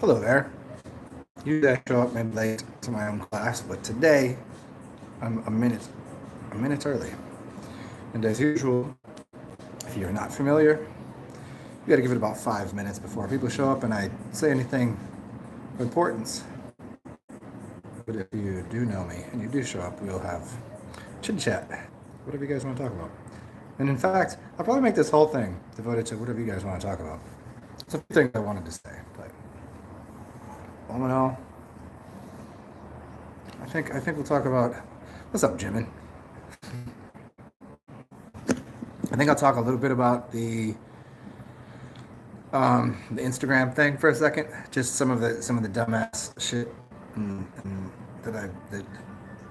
Hello there. Usually I show up maybe late to my own class, but today I'm a minute early. And as usual, if you're not familiar, you got to give it about 5 minutes before people show up and I say anything of importance. But if you do know me and you do show up, we'll have chit chat, whatever you guys want to talk about. And in fact, I'll probably make this whole thing devoted to whatever you guys want to talk about. It's a few things I wanted to say, but all in all, I think we'll talk about what's up, Jimin. I think I'll talk a little bit about the Instagram thing for a second. Just some of the dumbass shit, that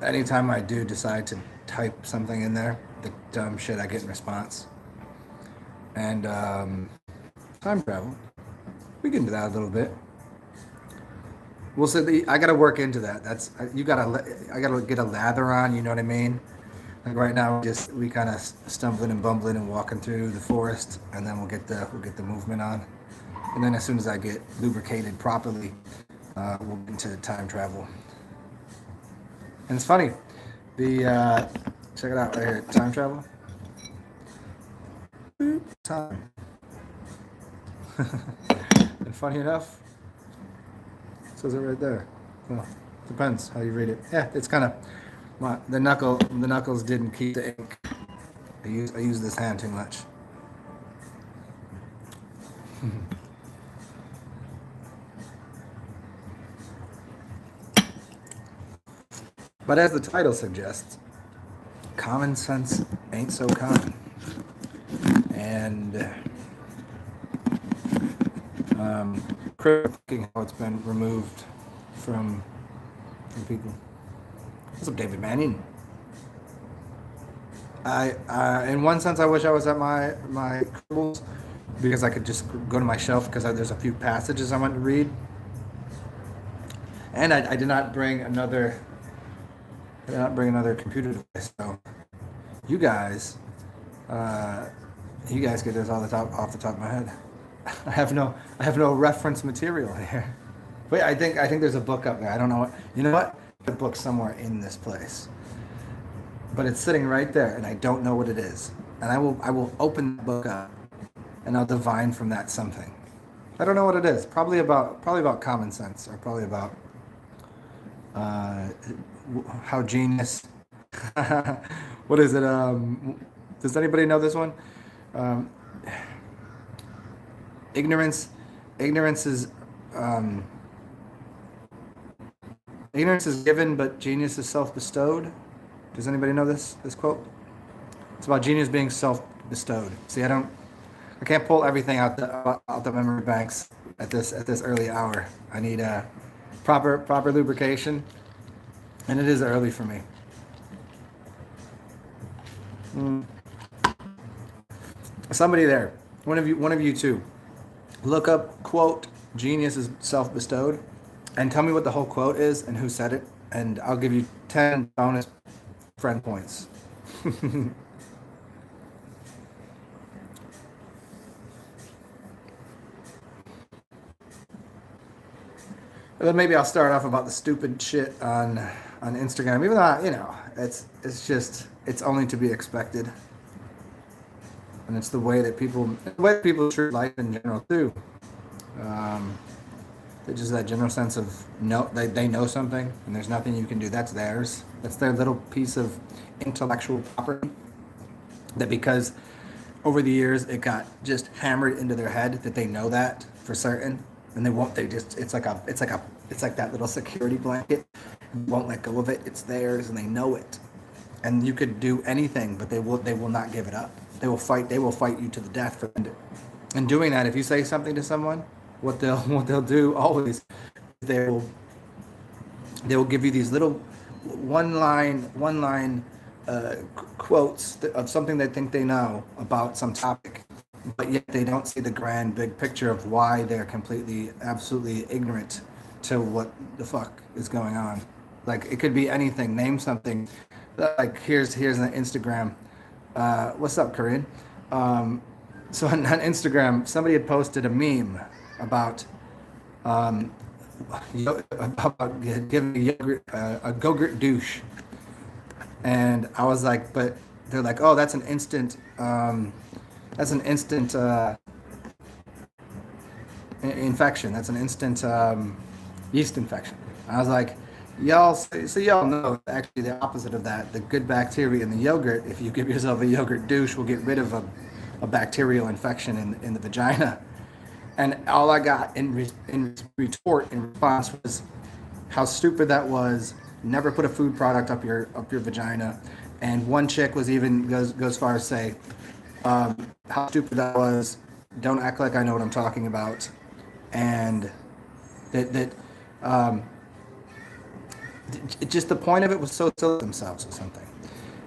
anytime I do decide to type something in there, the dumb shit I get in response, and time travel. We get into that a little bit. We'll say I gotta work into that. That's I gotta get a lather on. You know what I mean? Like right now, we kind of stumbling and bumbling and walking through the forest, and then we'll get the movement on, and then as soon as I get lubricated properly, we'll get into time travel. And it's funny, the check it out right here, time travel, time. And funny enough, it says it right there. Well, depends how you read it. Yeah, it's kind of the knuckles didn't keep the ink. I use this hand too much. But as the title suggests, common sense ain't so common. And critiquing how it's been removed from people. What's up, David Manning? In one sense, I wish I was at my Cribbles because I could just go to my shelf because there's a few passages I want to read, and I did not bring another. I did not bring another computer device. So you guys, get this off the top of my head. I have no reference material here. Wait, I think there's a book up there. I don't know what. You know what? The book's somewhere in this place, but it's sitting right there, and I don't know what it is. And I will open the book up, and I'll divine from that something. I don't know what it is. Probably about common sense, or probably about uh, how genius. What is it? Does anybody know this one? Um, ignorance, ignorance is um, ignorance is given, but genius is self-bestowed. Does anybody know this quote? It's about genius being self-bestowed. See, I can't pull everything out the memory banks at this early hour. I need a proper lubrication, and it is early for me. Mm. Somebody there, one of you two, look up quote genius is self-bestowed, and tell me what the whole quote is and who said it, and I'll give you 10 bonus friend points. And then maybe I'll start off about the stupid shit on Instagram, even though it's only to be expected, and it's the way that people treat life in general too. Um, just that general sense of they know something and there's nothing you can do. That's theirs. That's their little piece of intellectual property. That because over the years it got just hammered into their head that they know that for certain, and they won't. They just it's like that little security blanket. Won't let go of it. It's theirs, and they know it. And you could do anything, but they will not give it up. They will fight. They will fight you to the death for it. And doing that, if you say something to someone, what they'll do always, they will they will give you these little one line quotes of something they think they know about some topic, but yet they don't see the grand big picture of why they're completely absolutely ignorant to what the fuck is going on. Like it could be anything. Name something. Like here's an Instagram. What's up, Corinne? So on Instagram, somebody had posted a meme about About giving a yogurt, a go-gurt douche. And I was like, but they're like, oh, that's an instant infection. That's an instant yeast infection. I was like, y'all, so y'all know actually the opposite of that. The good bacteria in the yogurt, if you give yourself a yogurt douche, will get rid of a bacterial infection in the vagina. And all I got in retort, in response, was how stupid that was. Never put a food product up your vagina. And one chick was even goes far as say, how stupid that was. Don't act like I know what I'm talking about. And that um, just the point of it was so silly themselves or something.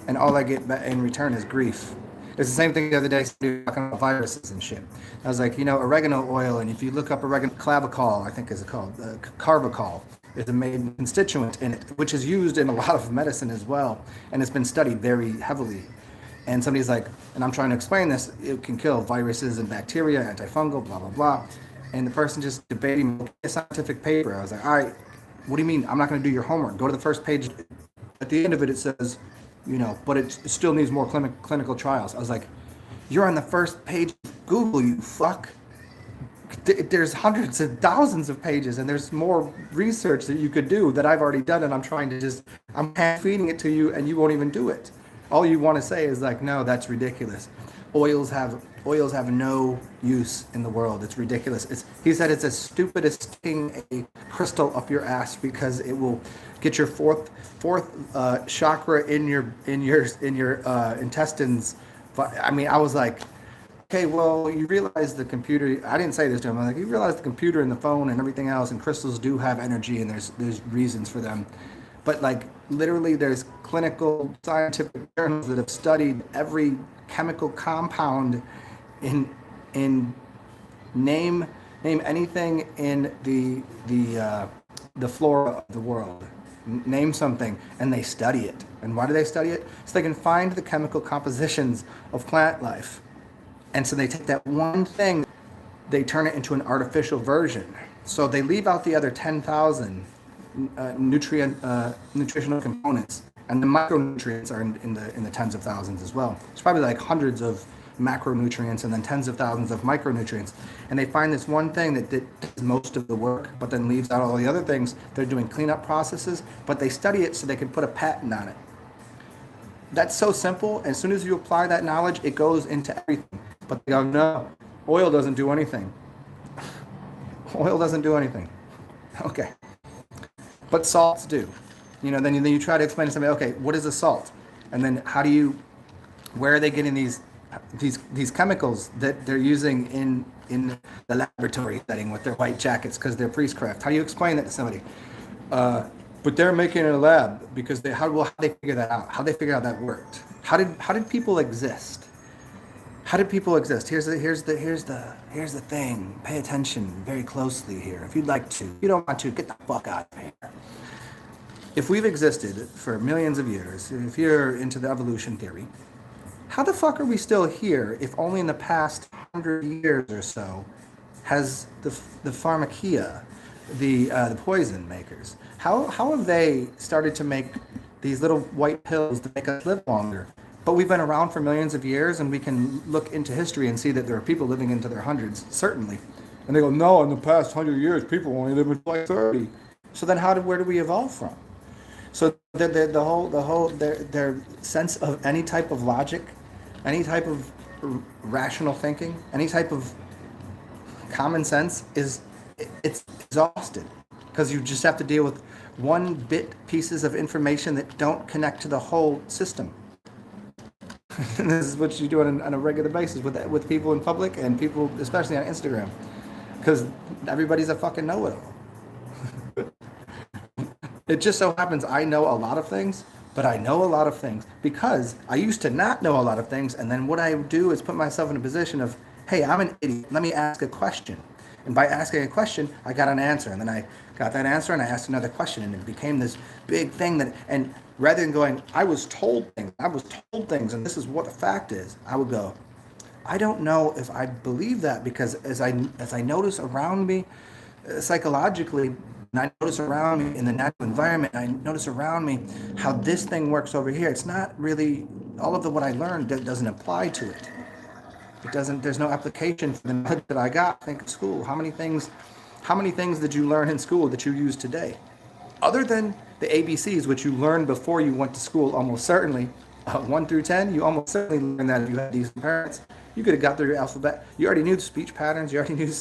And all I get in return is grief. It's the same thing the other day, talking about viruses and shit. I was like, oregano oil, and if you look up oregano, clavicol, I think is it called, carbachol, is a main constituent in it, which is used in a lot of medicine as well, and it's been studied very heavily. And somebody's like, and I'm trying to explain this, it can kill viruses and bacteria, antifungal, blah, blah, blah. And the person just debating a scientific paper. I was like, all right, what do you mean? I'm not going to do your homework. Go to the first page. At the end of it, it says, but it still needs more clinical trials. I was like, you're on the first page of Google, you fuck. There's hundreds and thousands of pages, and there's more research that you could do that I've already done, and I'm hand feeding it to you, and you won't even do it. All you want to say is like, no, that's ridiculous. Oils have no use in the world. It's ridiculous. He said it's as stupid as sticking a crystal up your ass because it will get your fourth chakra in your intestines. But I mean, I was like, okay, well, you realize the computer. I didn't say this to him. I'm like, you realize the computer and the phone and everything else, and crystals do have energy, and there's reasons for them. But like literally, there's clinical scientific journals that have studied every chemical compound in name anything in the flora of the world. Name something, and they study it. And why do they study it? So they can find the chemical compositions of plant life. And so they take that one thing, they turn it into an artificial version. So they leave out the other 10,000 nutritional components, and the micronutrients are in the tens of thousands as well. It's probably like hundreds of macronutrients and then tens of thousands of micronutrients. And they find this one thing that does most of the work, but then leaves out all the other things. They're doing cleanup processes, but they study it so they can put a patent on it. That's so simple. As soon as you apply that knowledge, it goes into everything. But they go, no, oil doesn't do anything. Oil doesn't do anything. Okay. But salts do. Then you try to explain to somebody, okay, what is a salt? And then where are they getting these chemicals that they're using in the laboratory setting with their white jackets because they're priestcraft? How do you explain that to somebody? But they're making it in a lab because how they figure that out? How they figure out that worked? How did people exist? How did people exist? Here's the thing. Pay attention very closely here. If you'd like to, if you don't want to, get the fuck out of here. If we've existed for millions of years, if you're into the evolution theory, how the fuck are we still here if only in the past 100 years or so has the pharmacia, the poison makers, how have they started to make these little white pills to make us live longer? But we've been around for millions of years, and we can look into history and see that there are people living into their hundreds, certainly. And they go, no, in the past 100 years, people only live until like 30. So then where do we evolve from? So their sense of any type of logic, any type of rational thinking, any type of common sense it's exhausted, because you just have to deal with one bit pieces of information that don't connect to the whole system. And this is what you do on a regular basis with people in public and people, especially on Instagram, because everybody's a fucking know-it-all. It just so happens I know a lot of things, but I know a lot of things because I used to not know a lot of things, and then what I do is put myself in a position of, hey, I'm an idiot, let me ask a question. And by asking a question, I got an answer, and then I got that answer and I asked another question, and it became this big thing and rather than going, I was told things, and this is what the fact is, I would go, I don't know if I believe that, because as I notice around me, psychologically, and I notice around me in the natural environment, I notice around me how this thing works over here. It's not really all of the what I learned doesn't apply to it. It doesn't. There's no application for the knowledge that I got. Think of school. How many things did you learn in school that you use today, other than the ABCs, which you learned before you went to school? Almost certainly, 1 through 10. You almost certainly learned that if you had decent parents. You could have got through your alphabet. You already knew the speech patterns. You already knew.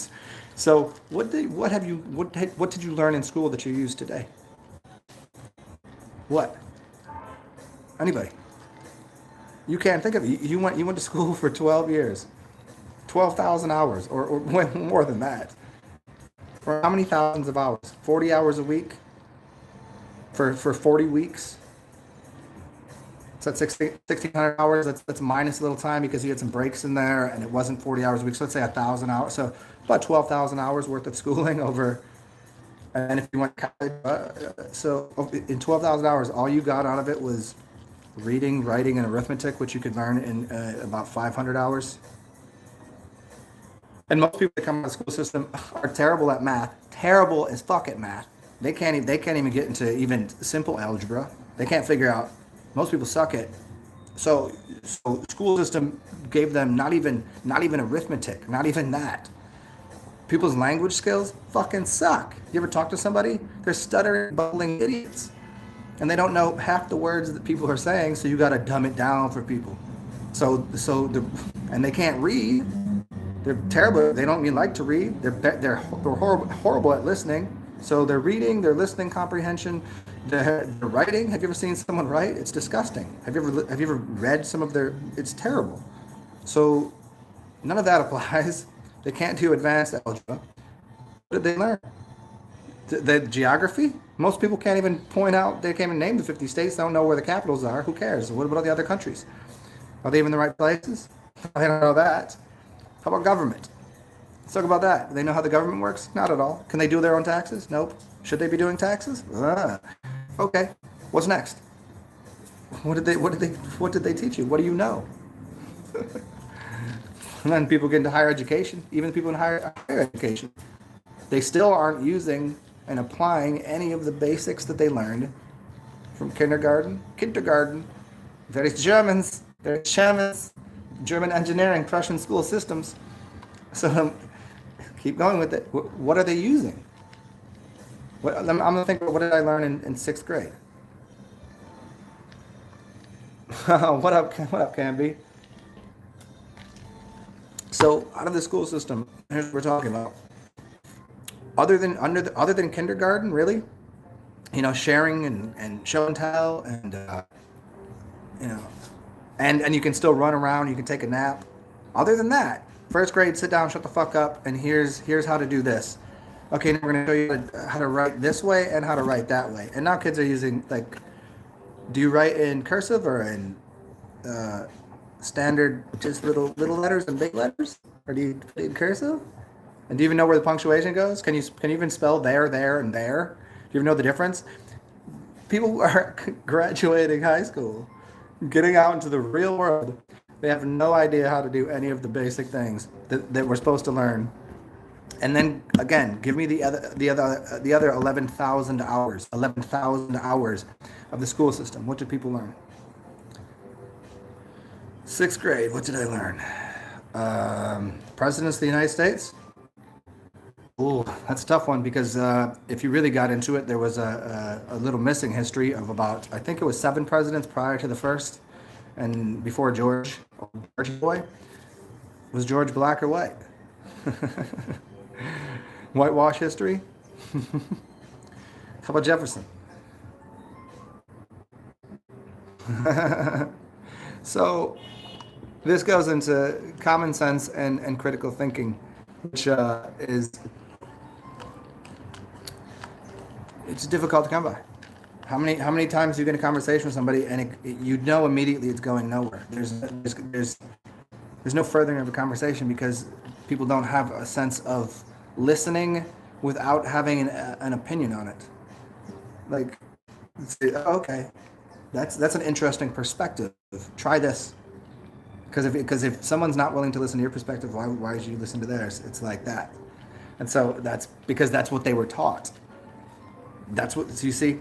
So what did you learn in school that you use today? What? Anybody? You can't think of it. You went to school for 12 years, 12,000 hours, or more than that. For how many thousands of hours? 40 hours a week for 40 weeks. So that's 1,600 hours. That's minus a little time because you had some breaks in there, and it wasn't 40 hours a week. So let's say 1,000 hours. So about 12,000 hours worth of schooling over. And if you went to college, so in 12,000 hours, all you got out of it was reading, writing, and arithmetic, which you could learn in about 500 hours. And most people that come out of the school system are terrible at math, terrible as fuck at math. They can't even get into even simple algebra. They can't figure out. Most people suck at. So school system gave them not even arithmetic, not even that. People's language skills fucking suck. You ever talk to somebody? They're stuttering, bumbling idiots. And they don't know half the words that people are saying, so you got to dumb it down for people. And they can't read. They're terrible. They don't even like to read. They're horrible at listening. So they're reading, they're listening comprehension, they're writing. Have you ever seen someone write? It's disgusting. Have you ever read some of their? It's terrible. So none of that applies. They can't do advanced algebra. What did they learn? The geography? Most people can't even point out, they can't even name the 50 states, they don't know where the capitals are. Who cares? What about the other countries? Are they even in the right places? I don't know that. How about government? Let's talk about that. Do they know how the government works? Not at all. Can they do their own taxes? Nope. Should they be doing taxes? Okay. What's next? What did they teach you? What do you know? And then people get into higher education, even people in higher education, they still aren't using and applying any of the basics that they learned from kindergarten. There is Germans, German engineering, Prussian school systems. So keep going with it. What are they using? I'm going to think, what did I learn in 6th grade? What up, Canby? So out of the school system, here's what we're talking about. Other than kindergarten, really, sharing and show and tell, and and you can still run around, you can take a nap. Other than that, 1st grade, sit down, shut the fuck up, and here's how to do this. Okay, now we're gonna show you how to write this way and how to write that way. And now kids are using, like, do you write in cursive or in standard, just little letters and big letters, or do you put it in cursive? And do you even know where the punctuation goes? Can you even spell there, and there? Do you even know the difference? People are graduating high school, getting out into the real world. They have no idea how to do any of the basic things that we're supposed to learn. And then again, give me the other 11,000 hours of the school system. What did people learn? 6th grade, what did I learn? Presidents of the United States? Ooh, that's a tough one, because if you really got into it, there was a little missing history of about, I think it was 7 presidents prior to the first, and before George boy. Was George black or white? Whitewash history? How about Jefferson? So this goes into common sense and critical thinking, which it's difficult to come by. How many times do you get in a conversation with somebody and you know immediately it's going nowhere? There's no furthering of a conversation because people don't have a sense of listening without having an opinion on it. Like, okay, that's an interesting perspective. Try this. Because if someone's not willing to listen to your perspective, why should you listen to theirs? It's like that. And so that's because that's what they were taught. That's what, so you see,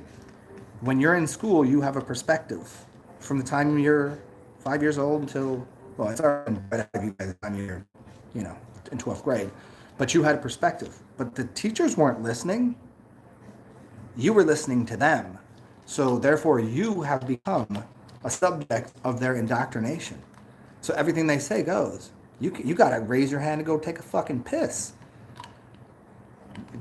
when you're in school, you have a perspective from the time you're 5 years old until, well, it's already right after you by the time you're, you know, in 12th grade. But you had a perspective. But the teachers weren't listening. You were listening to them. So therefore, you have become a subject of their indoctrination. So everything they say goes. You gotta raise your hand and go take a fucking piss.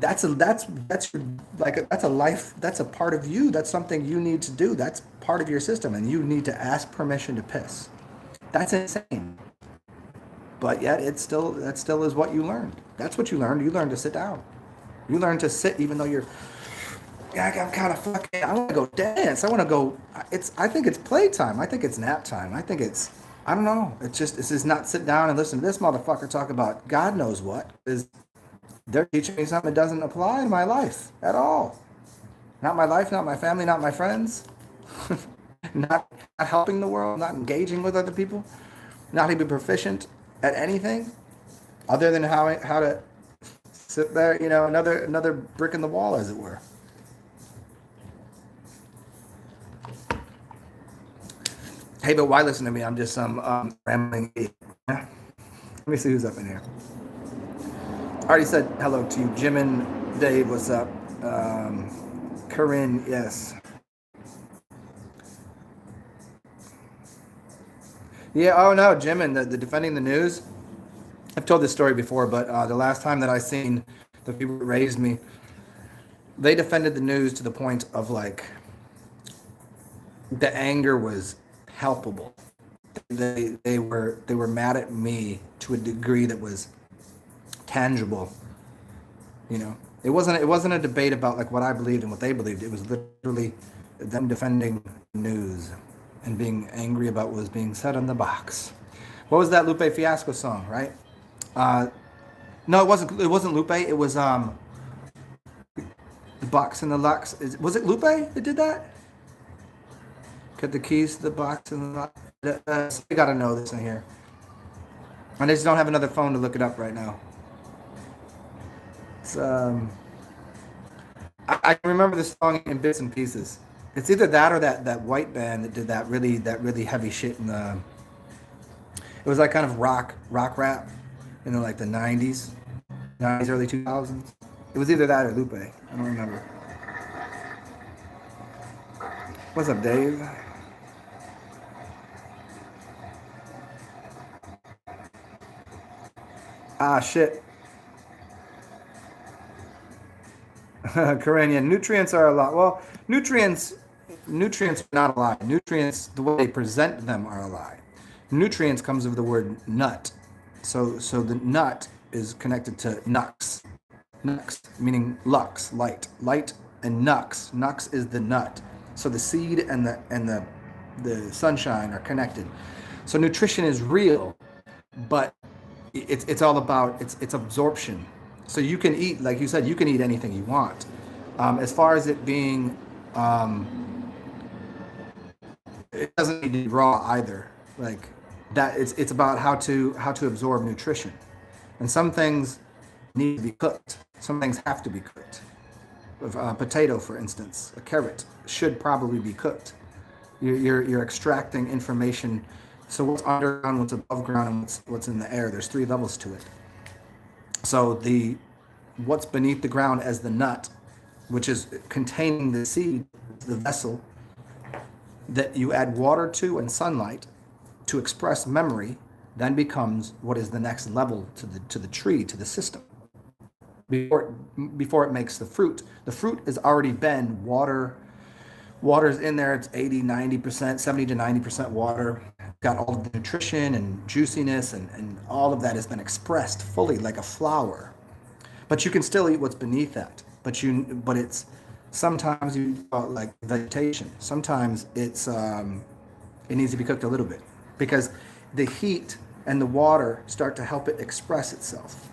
That's a life. That's a part of you. That's something you need to do. That's part of your system, and you need to ask permission to piss. That's insane. But yet, that still is what you learned. That's what you learned. You learned to sit down. You learned to sit, even though you're. Yeah, I'm kind of fucking. I want to go dance. I want to go. I think it's playtime. I think it's nap time. I think it's. I don't know. This is not sit down and listen to this motherfucker talk about God knows what. They're teaching me something that doesn't apply in my life at all. Not my life, not my family, not my friends. not helping the world, not engaging with other people, not even proficient at anything other than how to sit there, another brick in the wall, as it were. Hey, but why listen to me? I'm just some rambling idiot. Let me see who's up in here. I already said hello to you. Jim and Dave, what's up? Corinne, yes. Yeah, oh no, Jim and the defending the news. I've told this story before, but the last time that I seen the people that raised me, they defended the news to the point of like, the anger was palpable. They were mad at me to a degree that was tangible. It wasn't a debate about like what I believed and what they believed. It was literally them defending news and being angry about what was being said on the box. What was that Lupe Fiasco song, right? No, it wasn't Lupe. It was the box and the lux. Was it Lupe that did that? Cut the keys to the box and the lux. We gotta know this in here. I just don't have another phone to look it up right now. It's, I can remember the song in bits and pieces. It's either that or that white band that did that really heavy shit in the. It was like kind of rock rap in like the 90s, early 2000s. It was either that or Lupe. I don't remember. What's up, Dave? Ah, shit. Corinne, yeah, nutrients are a lot. Well, nutrients are not a lie. Nutrients, the way they present them, are a lie. Nutrients comes of the word nut. So the nut is connected to nux. Nux, meaning lux, light. Light and nux. Nux is the nut. So the seed and the sunshine are connected. So nutrition is real, but it's all about it's absorption. So you can eat, like you said, you can eat anything you want. As far as it being, it doesn't need to be raw either. Like that, it's about how to absorb nutrition, and some things need to be cooked. Some things have to be cooked. A potato, for instance, a carrot should probably be cooked. You're extracting information. So what's underground, what's above ground, and what's in the air. There's 3 levels to it. So what's beneath the ground as the nut, which is containing the seed, the vessel that you add water to and sunlight to express memory, then becomes what is the next level to the tree, to the system. Before it makes the fruit. The fruit has already been water. Water's in there. It's 80, 90%, 70 to 90% water. Got all the nutrition and juiciness and all of that has been expressed fully like a flower. But you can still eat what's beneath that. But it's sometimes you like vegetation. Sometimes it needs to be cooked a little bit because the heat and the water start to help it express itself.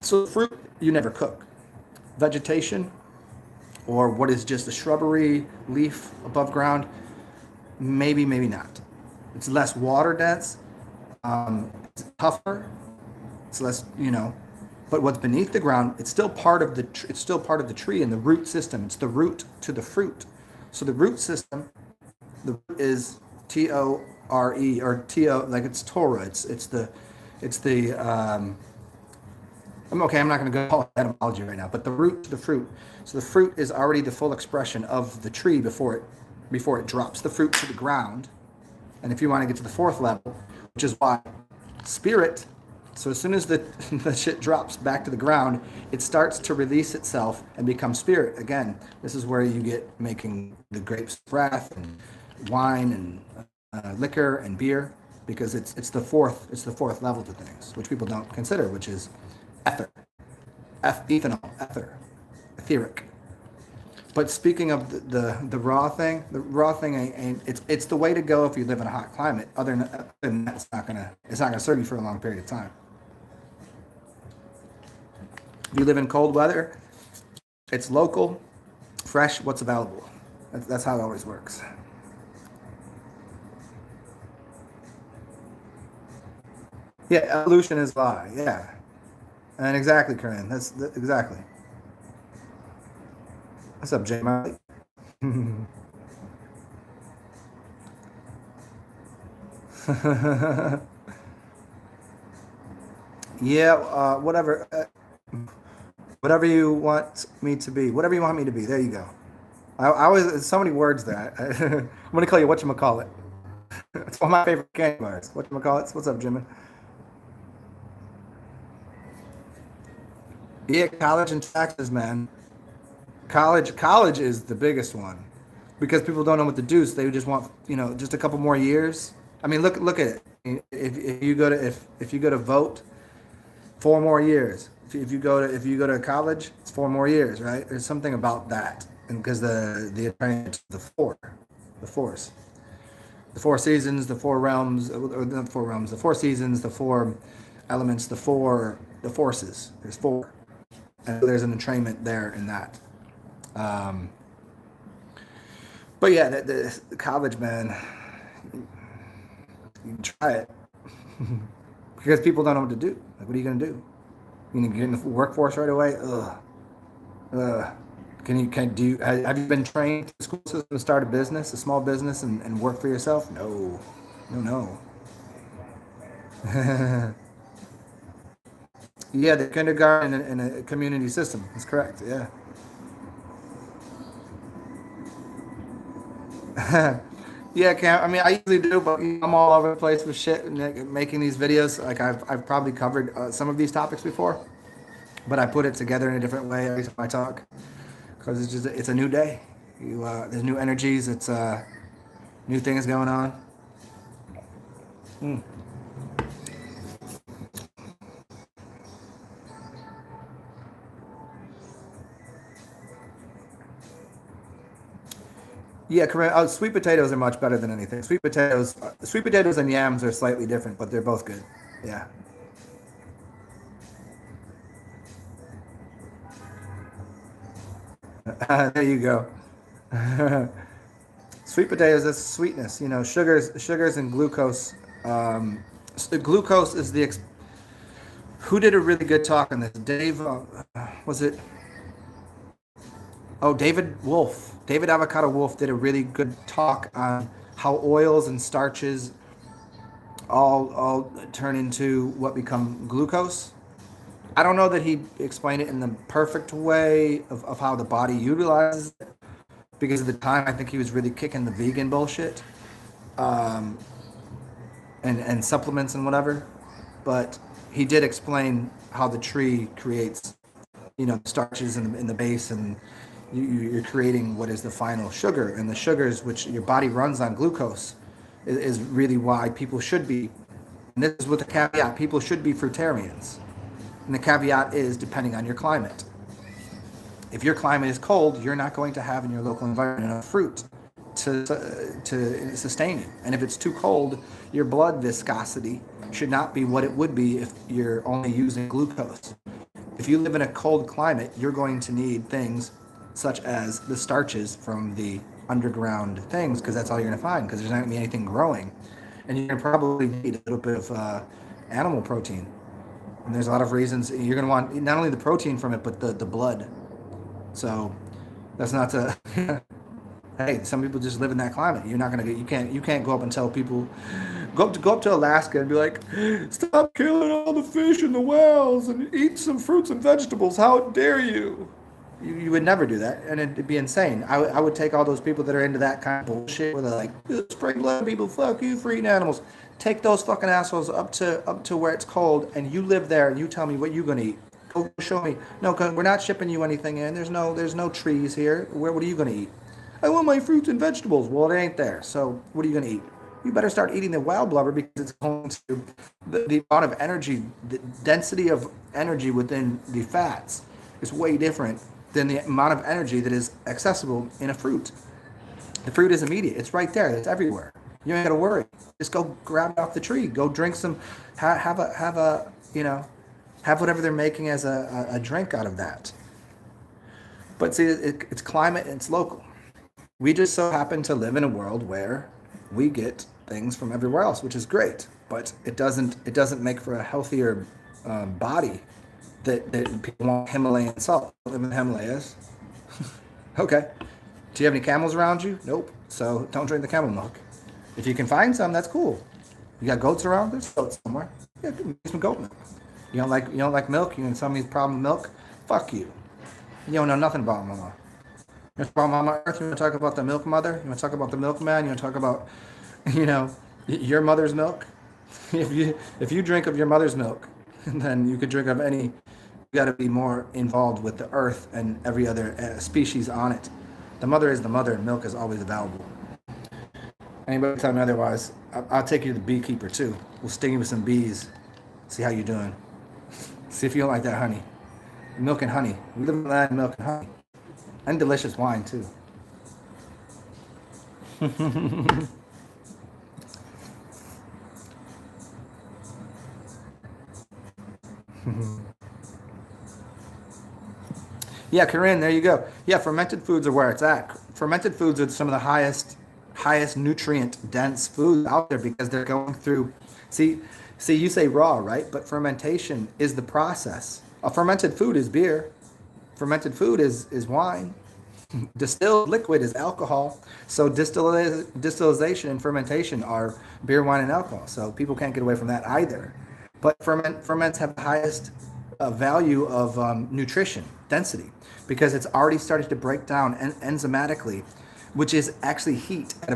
So fruit you never cook. Vegetation or what is just a shrubbery leaf above ground, maybe not. It's less water dense, it's tougher, it's less, But what's beneath the ground, it's still part of the it's still part of the tree and the root system. It's the root to the fruit. So the root system, the root is Tore, or To, like it's Torah. It's the I'm okay. I'm not going to go call it etymology right now, but the root to the fruit. So the fruit is already the full expression of the tree before it drops the fruit to the ground. And if you want to get to the fourth level, which is why spirit, so as soon as the, the shit drops back to the ground, it starts to release itself and become spirit. Again, this is where you get making the grapes of wrath and wine and liquor and beer, because it's the fourth level to things, which people don't consider, which is ether, ethanol, etheric. But speaking of the raw thing, ain't it's the way to go if you live in a hot climate. Other than that, it's not gonna serve you for a long period of time. If you live in cold weather, it's local, fresh, what's available. That's how it always works. Yeah, evolution is lie. Yeah, and exactly, Corinne. Exactly. What's up, Jay Mike? Yeah, whatever you want me to be. Whatever you want me to be. There you go. I always there's so many words there. I'm gonna call you whatchamacallit. It's one of my favorite candy bars. Whatchamacallit? What's up, Jimmy? Yeah, college and taxes, man. College is the biggest one because people don't know what to do, so they just want just a couple more years. I mean, look at it. If you go to vote, 4 more years. If you go to college, it's 4 more years, right? There's something about that, and because the attorney, the force, the four seasons, the four realms, or not the four realms, the four seasons, the four elements, the forces. There's four, and there's an entrainment there in that. Um, but yeah, the college, man, you can try it because people don't know what to do. Like, what are you gonna do? You need to get in the workforce right away. Ugh. Ugh. Do you have you been trained to the school system to start a business, a small business, and work for yourself? No, no, no. Yeah, the kindergarten in a community system. That's correct. Yeah. Yeah, Cam. I mean, I usually do, but I'm all over the place with shit and like, making these videos. Like I've probably covered some of these topics before, but I put it together in a different way every time I talk because it's a new day. There's new energies. It's new things going on. Mm. Yeah, correct. Oh, sweet potatoes are much better than anything. Sweet potatoes and yams are slightly different, but they're both good. Yeah. There you go. Sweet potatoes, that's sweetness. Sugars and glucose. Glucose is who did a really good talk on this? Dave, was it? Oh, David Wolf. David Avocado Wolf did a really good talk on how oils and starches all turn into what become glucose. I don't know that he explained it in the perfect way of how the body utilizes it because at the time I think he was really kicking the vegan bullshit and supplements and whatever. But he did explain how the tree creates, starches in the base, and you're creating what is the final sugar. And the sugars, which your body runs on glucose, is really why people should be, and this is with a caveat, people should be fruitarians. And the caveat is depending on your climate. If your climate is cold, you're not going to have in your local environment enough fruit to sustain you. And if it's too cold, your blood viscosity should not be what it would be if you're only using glucose. If you live in a cold climate, you're going to need things such as the starches from the underground things, because that's all you're going to find, because there's not going to be anything growing. And you're going to probably need a little bit of animal protein. And there's a lot of reasons you're going to want not only the protein from it, but the blood. So that's not to. Hey, some people just live in that climate. You're not gonna get. You can't go up and tell people. Go up to Alaska and be like, stop killing all the fish in the wells and eat some fruits and vegetables. How dare you? You would never do that, and it'd be insane. I would take all those people that are into that kind of bullshit where they're like, spray blood people, fuck you for eating animals. Take those fucking assholes up to where it's cold, and you live there, and you tell me what you're gonna eat. Go show me. No, cause we're not shipping you anything in. There's no trees here. What are you gonna eat? I want my fruits and vegetables. Well, it ain't there. So what are you gonna eat? You better start eating the wild blubber because it's going to the amount of energy, the density of energy within the fats is way different than the amount of energy that is accessible in a fruit. The fruit is immediate. It's right there. It's everywhere. You ain't got to worry. Just go grab it off the tree. Go drink some. Have whatever they're making as a drink out of that. But see, it's climate and it's local. We just so happen to live in a world where we get things from everywhere else, which is great. But it doesn't make for a healthier body. That people want Himalayan salt. Live in the Himalayas. Okay. Do you have any camels around you? Nope. So don't drink the camel milk. If you can find some, that's cool. You got goats around? There's goats somewhere. Yeah, make some goat milk. You don't like milk? You and somebody's problem with milk? Fuck you. You don't know nothing about Mama. You want to talk about Mama Earth? You want to talk about the milk mother? You want to talk about the milkman? You want to talk about, your mother's milk? If you drink of your mother's milk, then you could drink of any. You got to be more involved with the earth and every other species on it. The mother is the mother, and milk is always available. Anybody tell me otherwise, I'll take you to the beekeeper too. We'll sting you with some bees. See how you're doing. See if you don't like that honey. Milk and honey. We live in the land of milk and honey. And delicious wine too. Yeah, Corinne, there you go. Yeah, fermented foods are where it's at. Fermented foods are some of the highest nutrient dense foods out there because they're going through. See, you say raw, right? But fermentation is the process. A fermented food is beer. Fermented food is wine. Distilled liquid is alcohol. So distillation and fermentation are beer, wine, and alcohol. So people can't get away from that either. But ferments have the highest value of nutrition density because it's already started to break down enzymatically, which is actually heat at a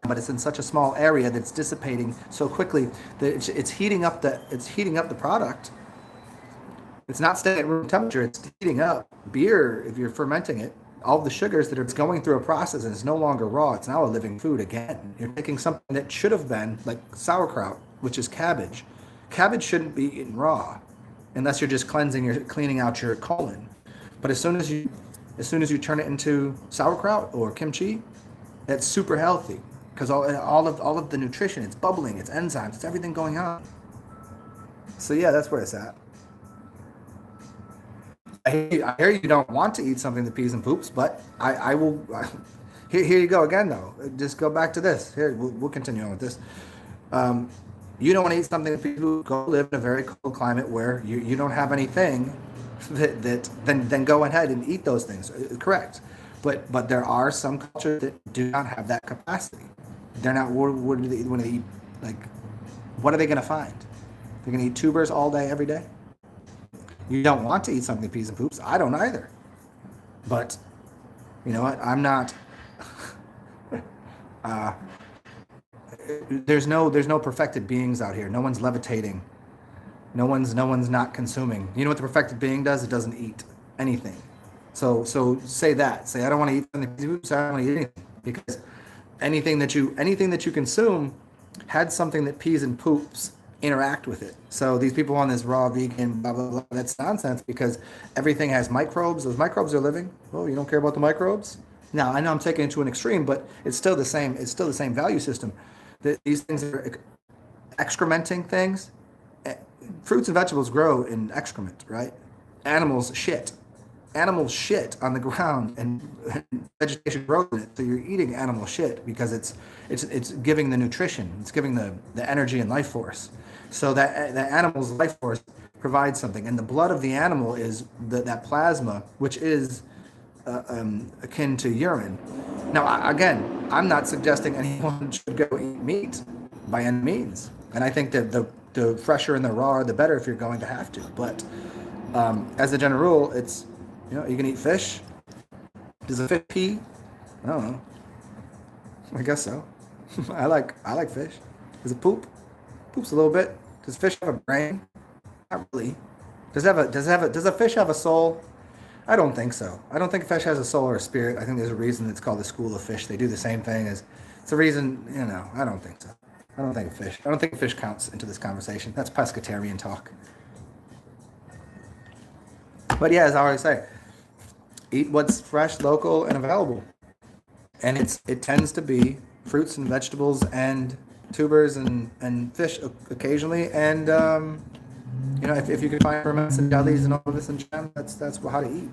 but it's in such a small area that it's dissipating so quickly that it's heating up the product. It's not staying at room temperature, it's heating up. Beer, if you're fermenting it, all the sugars that it's going through a process and it's no longer raw, it's now a living food again. You're taking something that should have been like sauerkraut, which is cabbage. Cabbage shouldn't be eaten raw unless you're just cleaning out your colon. But as soon as you turn it into sauerkraut or kimchi, it's super healthy because all of the nutrition, it's bubbling, it's enzymes, it's everything going on. So yeah, that's where it's at. I hear you don't want to eat something that pees and poops, but I will. Here you go again, though. Just go back to this. Here, we'll continue on with this. You don't want to eat something that people go live in a very cold climate where you don't have anything then go ahead and eat those things. Correct. But there are some cultures that do not have that capacity. They're not. What do they want to eat? Like, what are they going to find? They're going to eat tubers all day, every day? You don't want to eat something that pees and poops. I don't either. But you know what? I'm not. There's no perfected beings out here. No one's levitating. No one's not consuming. You know what the perfected being does? It doesn't eat anything. So say that. Say I don't want to eat something that pees and poops. I don't want to eat anything because anything that you consume had something that pees and poops interact with it. So these people on this raw vegan blah blah blah, that's nonsense because everything has microbes. Those microbes are living. Oh, you don't care about the microbes? Now I know I'm taking it to an extreme, but it's still the same. It's still the same value system. These things are excrementing things. Fruits and vegetables grow in excrement, right? Animals shit on the ground, and vegetation grows in it. So you're eating animal shit because it's giving the nutrition, it's giving the energy and life force. So that animal's life force provides something, and the blood of the animal is that plasma, which is akin to urine. Now, again, I'm not suggesting anyone should go eat meat by any means, and I think that the fresher and the rawer, the better if you're going to have to. But as a general rule, it's, you can eat fish. Does a fish pee? I don't know. I guess so. I like fish. Does it poop? Poops a little bit. Does fish have a brain? Not really. Does a fish have a soul? I don't think so. I don't think a fish has a soul or a spirit. I think there's a reason it's called the school of fish. They do the same thing as. It's a reason. I don't think so. I don't think fish counts into this conversation. That's pescatarian talk. But yeah, as I always say, eat what's fresh, local, and available. And it tends to be fruits and vegetables and tubers and fish occasionally. And if you can find ferments and jellies and all of this and jam, that's how to eat.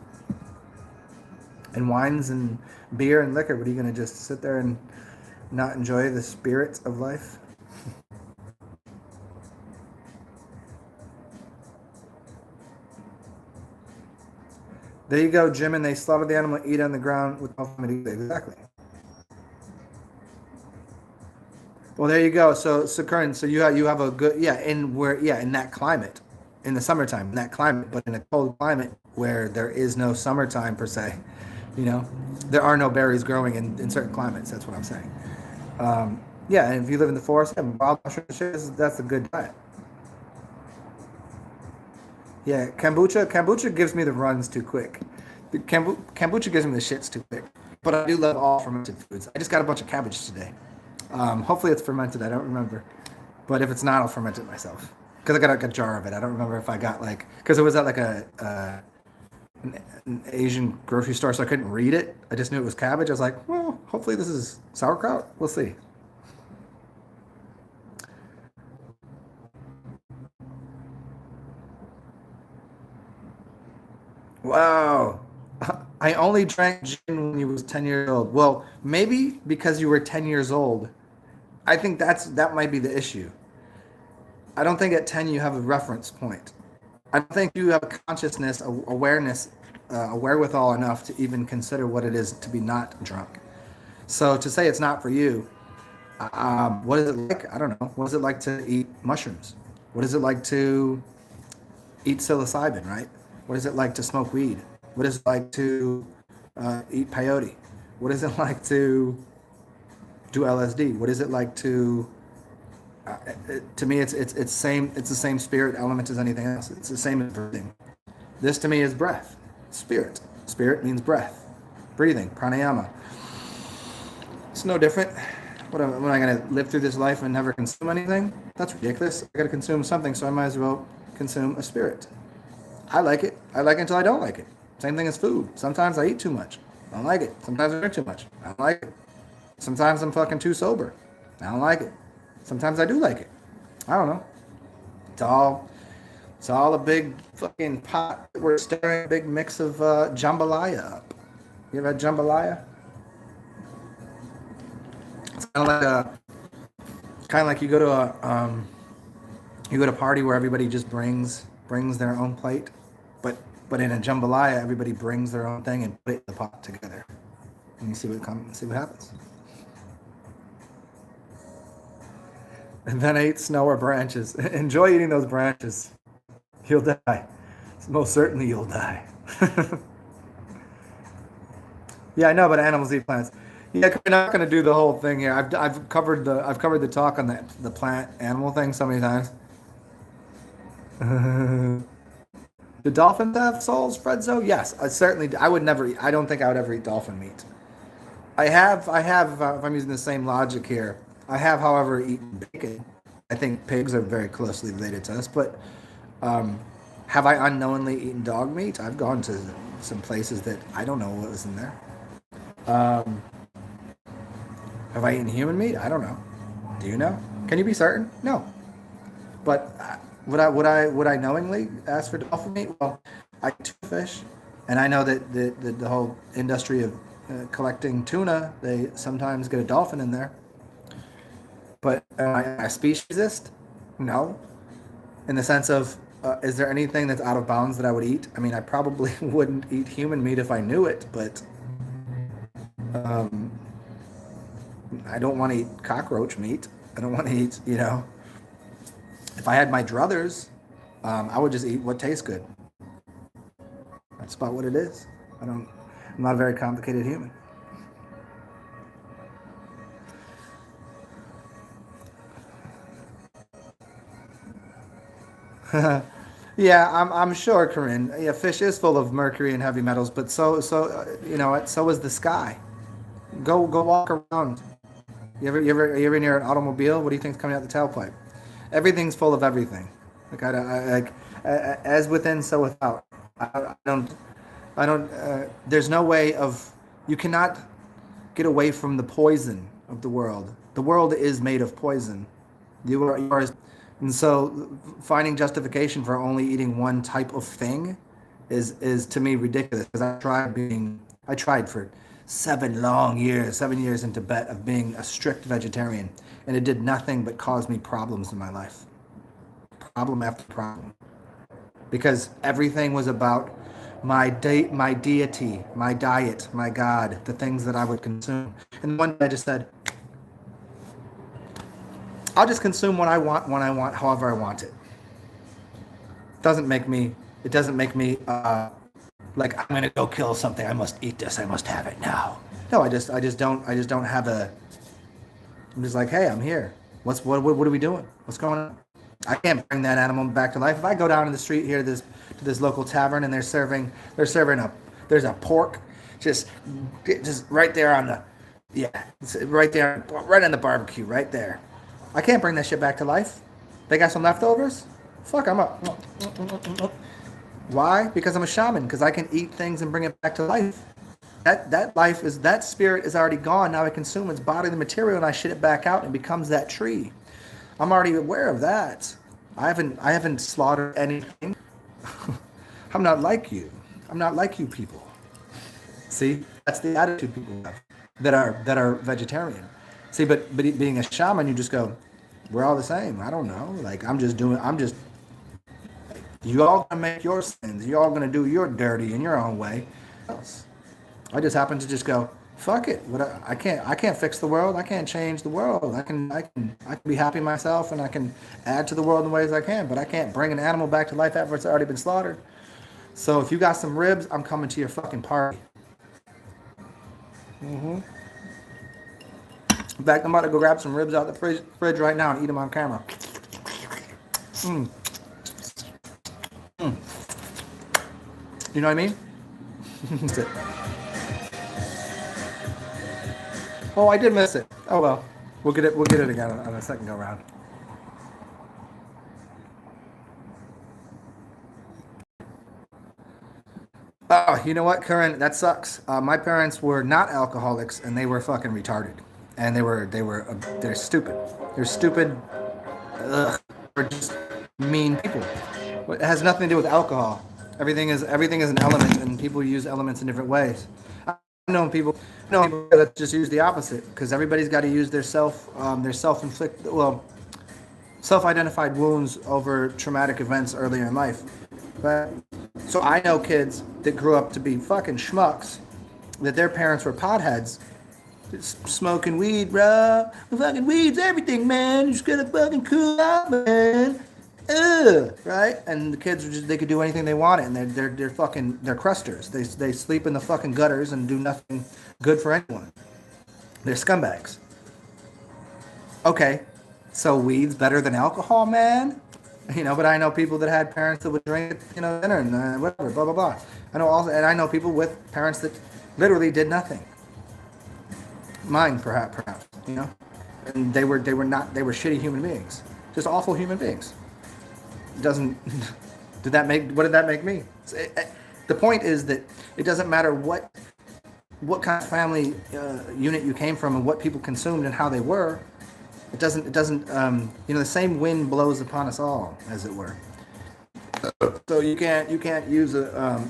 And wines and beer and liquor. What are you going to just sit there and not enjoy the spirit of life? There you go, Jim, and they slaughter the animal, eat it on the ground with no family. Exactly. Well, there you go. So Curran, so you have a good in that climate, in the summertime, in that climate, but in a cold climate where there is no summertime per se, there are no berries growing in certain climates. That's what I'm saying. And if you live in the forest, wild mushrooms, that's a good diet. Yeah, kombucha gives me the runs too quick. Kombucha gives me the shits too quick. But I do love all fermented foods. I just got a bunch of cabbage today. Hopefully it's fermented. I don't remember. But if it's not, I'll ferment it myself. Because I got like a jar of it. I don't remember if I got because it was at like an Asian grocery store, so I couldn't read it. I just knew it was cabbage. I was like, well, hopefully this is sauerkraut. We'll see. Wow. I only drank gin when you was 10 years old. Well, maybe because you were 10 years old. I think that might be the issue. I don't think at 10 you have a reference point. I don't think you have a consciousness, awareness, a wherewithal enough to even consider what it is to be not drunk. So to say it's not for you, what is it like? I don't know. What is it like to eat mushrooms? What is it like to eat psilocybin, right? What is it like to smoke weed? What is it like to eat peyote? What is it like to do LSD? What is it like to? To me, it's the same spirit element as anything else. It's the same as breathing. This to me is breath, spirit. Spirit means breath, breathing, pranayama. It's no different. What am I going to live through this life and never consume anything? That's ridiculous. I got to consume something, so I might as well consume a spirit. I like it. I like it until I don't like it. Same thing as food. Sometimes I eat too much. I don't like it. Sometimes I drink too much. I don't like it. Sometimes I'm fucking too sober. I don't like it. Sometimes I do like it. I don't know. It's all a big fucking pot. We're stirring a big mix of jambalaya up. You ever had jambalaya? It's kind of like you go to a party where everybody just brings their own plate, but in a jambalaya everybody brings their own thing and put it in the pot together, and you see what happens. And then I ate snow or branches. Enjoy eating those branches. You'll die. Most certainly you'll die. Yeah, I know, but animals eat plants. Yeah, we're not going to do the whole thing here. I've covered the talk on the plant animal thing so many times. Do dolphins have souls, Fredzo? Yes, I would never eat. I don't think I would ever eat dolphin meat. I have. If I'm using the same logic here, I have, however, eaten bacon. I think pigs are very closely related to us, but have I unknowingly eaten dog meat? I've gone to some places that I don't know what was in there. Have I eaten human meat? I don't know. Do you know? Can you be certain? No. But would I knowingly ask for dolphin meat? Well, I eat fish, and I know that the whole industry of collecting tuna, they sometimes get a dolphin in there. But am I a speciesist? No. In the sense of Is there anything that's out of bounds that I would eat? I mean, I probably wouldn't eat human meat if I knew it, but um, I don't want to eat cockroach meat. I don't want to eat, if I had my druthers, I would just eat what tastes good. That's about what it is. I'm not a very complicated human. Yeah, I'm sure, Corinne. Yeah, fish is full of mercury and heavy metals, but so is the sky. Go walk around. You ever near an automobile? What do you think's coming out the tailpipe? Everything's full of everything. As within, so without. I don't. There's no way of. You cannot get away from the poison of the world. The world is made of poison. You are, and so finding justification for only eating one type of thing is to me ridiculous. Because I tried for 7 years in Tibet of being a strict vegetarian, and it did nothing but cause me problems in my life, problem after problem, because everything was about my deity, my diet, my God, the things that I would consume. And one day I just said, I'll just consume what I want when I want, however I want it. It doesn't make me like I'm gonna go kill something. I must eat this. I must have it now. No, I just don't have a. I'm just like, hey, I'm here. What are we doing? What's going on? I can't bring that animal back to life. If I go down to the street here to this local tavern and there's a pork just right there on the yeah, it's right there, right on the barbecue, right there. I can't bring that shit back to life. They got some leftovers. Fuck, I'm up. Why? Because I'm a shaman. Because I can eat things and bring it back to life. That spirit is already gone. Now I consume its body, the material, and I shit it back out and it becomes that tree. I'm already aware of that. I haven't slaughtered anything. I'm not like you. I'm not like you people. See, that's the attitude people have that are vegetarian. See, but being a shaman, you just go, we're all the same. I don't know. Like you all gonna make your sins. You all gonna do your dirty in your own way. I just happen to just go, fuck it. I can't fix the world. I can't change the world. I can be happy myself, and I can add to the world in ways I can. But I can't bring an animal back to life after it's already been slaughtered. So if you got some ribs, I'm coming to your fucking party. In fact, I'm about to go grab some ribs out the fridge right now and eat them on camera. Mm. You know what I mean? That's it. Oh, I did miss it. Oh well, we'll get it. We'll get it again on a second go round. Oh, you know what, Curran? That sucks. My parents were not alcoholics, and they were fucking retarded, and they're stupid. They're stupid. Ugh. They're just mean people. It has nothing to do with alcohol. Everything is an element, and people use elements in different ways. I know people, that just use the opposite because everybody's got to use their self-inflicted, well, self-identified wounds over traumatic events earlier in life. But so I know kids that grew up to be fucking schmucks, that their parents were potheads, smoking weed, bro. Fucking weed's everything, man. You just gotta fucking cool out, man. Ugh, right? And the kids were they could do anything they wanted, and they're crusters. They sleep in the fucking gutters and do nothing good for anyone. They're scumbags. Okay, so weed's better than alcohol, man. But I know people that had parents that would drink it, dinner and whatever, blah blah blah. I know people with parents that literally did nothing. Mine, perhaps. And they were shitty human beings, just awful human beings. Doesn't what did that make me? The point is that it doesn't matter what kind of family unit you came from and what people consumed and how they were. It doesn't the same wind blows upon us all, as it were. So you can't use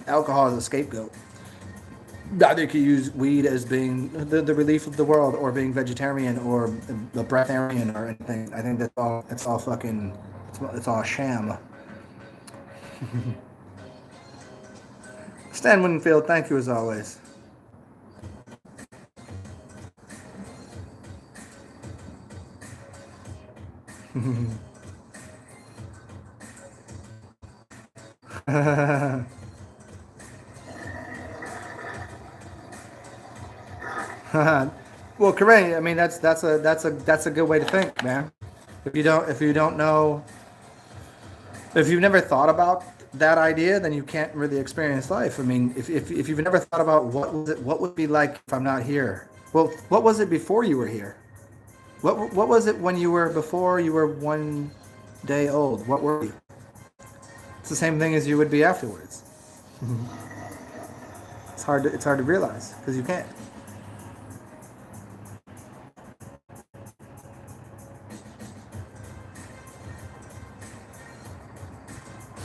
alcohol as a scapegoat. Neither can use weed as being the relief of the world, or being vegetarian, or a breatharian, or anything. I think that's all fucking it's all a sham. Stan Winfield, thank you as always. Well, Corinne, I mean that's a good way to think, man. If you don't know, if you've never thought about that idea, then you can't really experience life. I mean, if you've never thought about what would it be like if I'm not here? Well, what was it before you were here? What was it when you were before you were 1 day old? What were you? It's the same thing as you would be afterwards. It's hard to realize because you can't.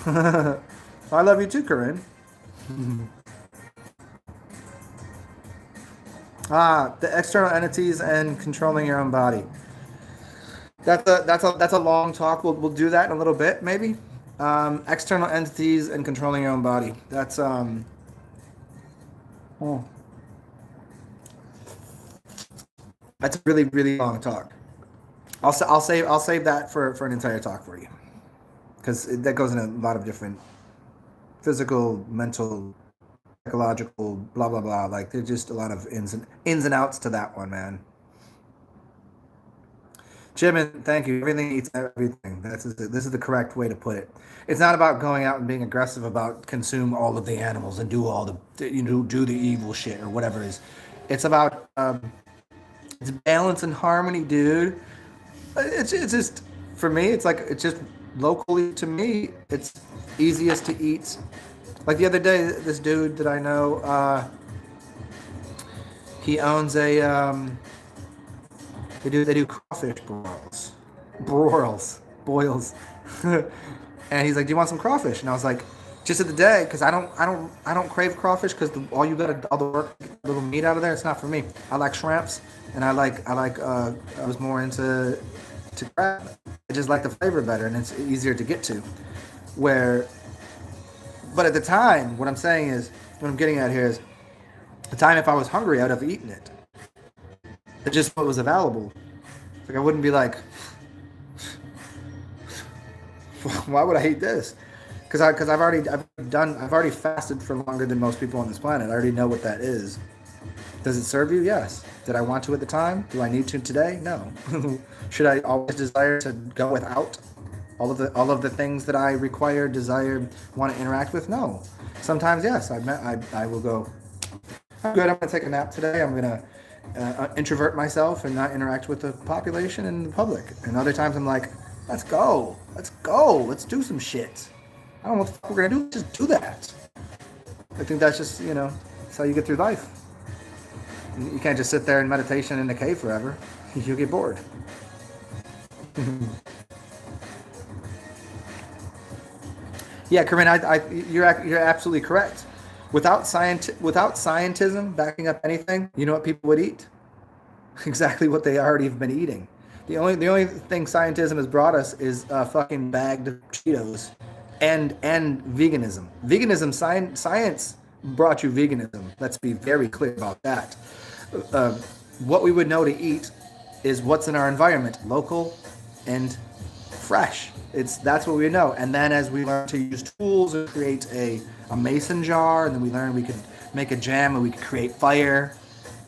I love you too, Corinne. The external entities and controlling your own body. That's a long talk. We'll do that in a little bit, maybe. External entities and controlling your own body. Oh, that's a really really long talk. I'll save that for an entire talk for you because that goes in a lot of different physical, mental, psychological, blah blah blah. Like there's just a lot of ins and outs to that one, man. Jim, and thank you. Everything eats everything. This is the correct way to put it. It's not about going out and being aggressive about consume all of the animals and do all do the evil shit or whatever it is. It's about it's balance and harmony, dude. It's just for me. It's like it's just locally to me. It's easiest to eat. Like the other day, this dude that I know, he owns a they do crawfish boils, and he's like, "Do you want some crawfish?" And I was like, "Just at the day, because I don't crave crawfish because all the work, little meat out of there, it's not for me. I like shrimps, and I was more into crab. I just like the flavor better, and it's easier to get to. Where, but at the time, what I'm saying is, what I'm getting at here is, the time if I was hungry, I'd have eaten it. It's just what was available. Like I wouldn't be like, why would I eat this? Because I've already fasted for longer than most people on this planet. I already know what that is. Does it serve you? Yes. Did I want to at the time? Do I need to today? No. Should I always desire to go without all of the things that I require, desire, want to interact with? No. Sometimes yes. I will go. I'm good. I'm gonna take a nap today. I'm gonna introvert myself and not interact with the population and the public. And other times I'm like, let's go, let's do some shit. I don't know what the fuck we're gonna do. Just do that. I think that's just that's how you get through life. You can't just sit there in meditation in the cave forever. You'll get bored. Yeah, Corinne, you're absolutely correct. Without scientism backing up anything, you know what people would eat? Exactly what they already have been eating. The only thing scientism has brought us is fucking bagged Cheetos, and veganism. Science brought you veganism. Let's be very clear about that. What we would know to eat is what's in our environment, local and fresh. That's what we know. And then as we learn to use tools and create a mason jar, and then we learn we could make a jam and we could create fire.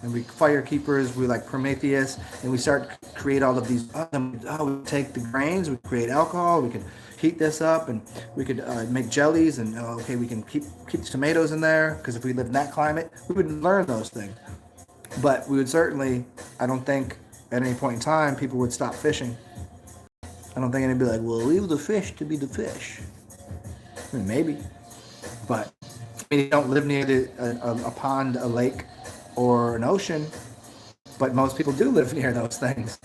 And we fire keepers, we like Prometheus, and we start to create all of these. We take the grains, we create alcohol, we could heat this up, and we could make jellies, and okay, we can keep the tomatoes in there because if we lived in that climate, we would learn those things. But we would certainly, I don't think, at any point in time, people would stop fishing. I don't think anybody would be like, well, leave the fish to be the fish. I mean, maybe, but you don't live near a pond, a lake, or an ocean, but most people do live near those things.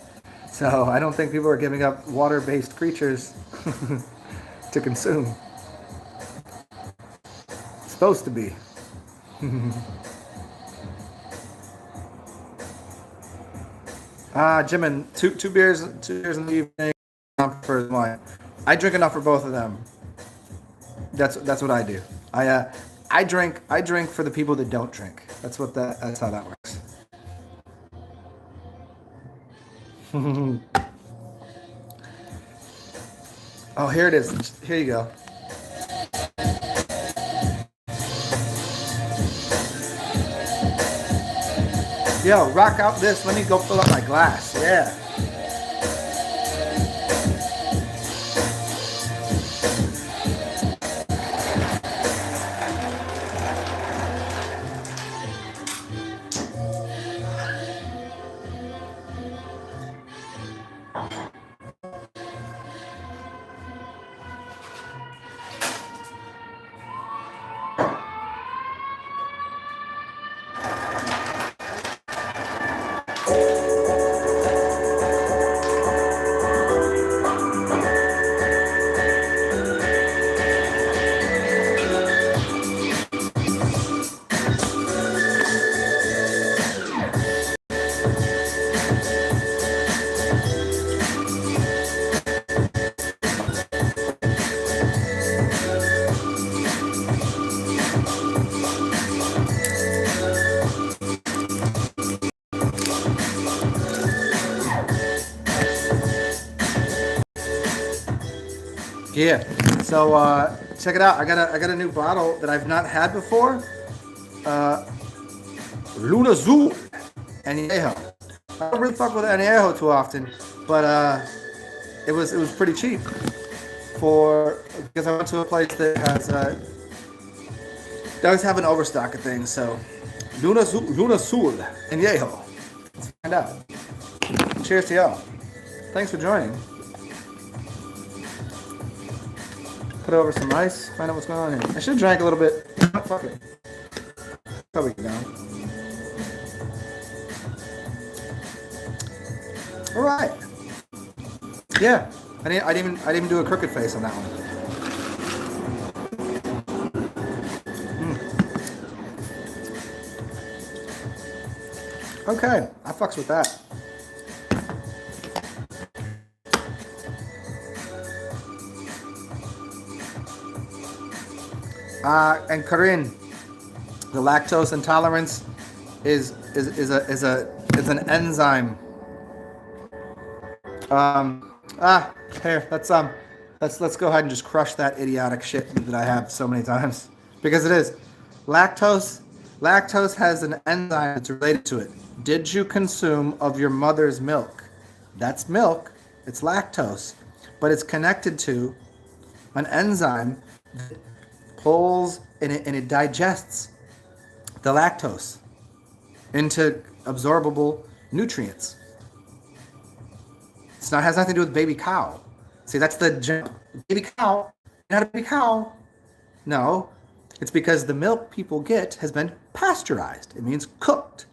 So I don't think people are giving up water-based creatures to consume. It's supposed to be. Jimin, two beers in the evening for wine. I drink enough for both of them. That's what I do. I drink for the people that don't drink. That's how that works. Oh, here it is. Here you go. Yo, rock out this. Let me go fill up my glass. Yeah. Yeah. So check it out. I got a new bottle that I've not had before. Luna Zoo Añejo. I don't really fuck with Añejo too often, but it was pretty cheap because I went to a place that has they always have an overstock of things. So Luna Sul Añejo. Let's find out. Cheers to y'all. Thanks for joining. Put over some ice, find out what's going on here. I should have drank a little bit. Fuck it. Probably down. All right. Yeah, I didn't even do a crooked face on that one. Okay, I fucks with that. And Corinne, the lactose intolerance is an enzyme. Here, let's go ahead and just crush that idiotic shit that I have so many times, because it is lactose. Lactose has an enzyme that's related to it. Did you consume of your mother's milk? That's milk. It's lactose, but it's connected to an enzyme that pulls and it digests the lactose into absorbable nutrients. It has nothing to do with baby cow. See, that's the jump. Baby cow, not a baby cow. No, it's because the milk people get has been pasteurized. It means cooked.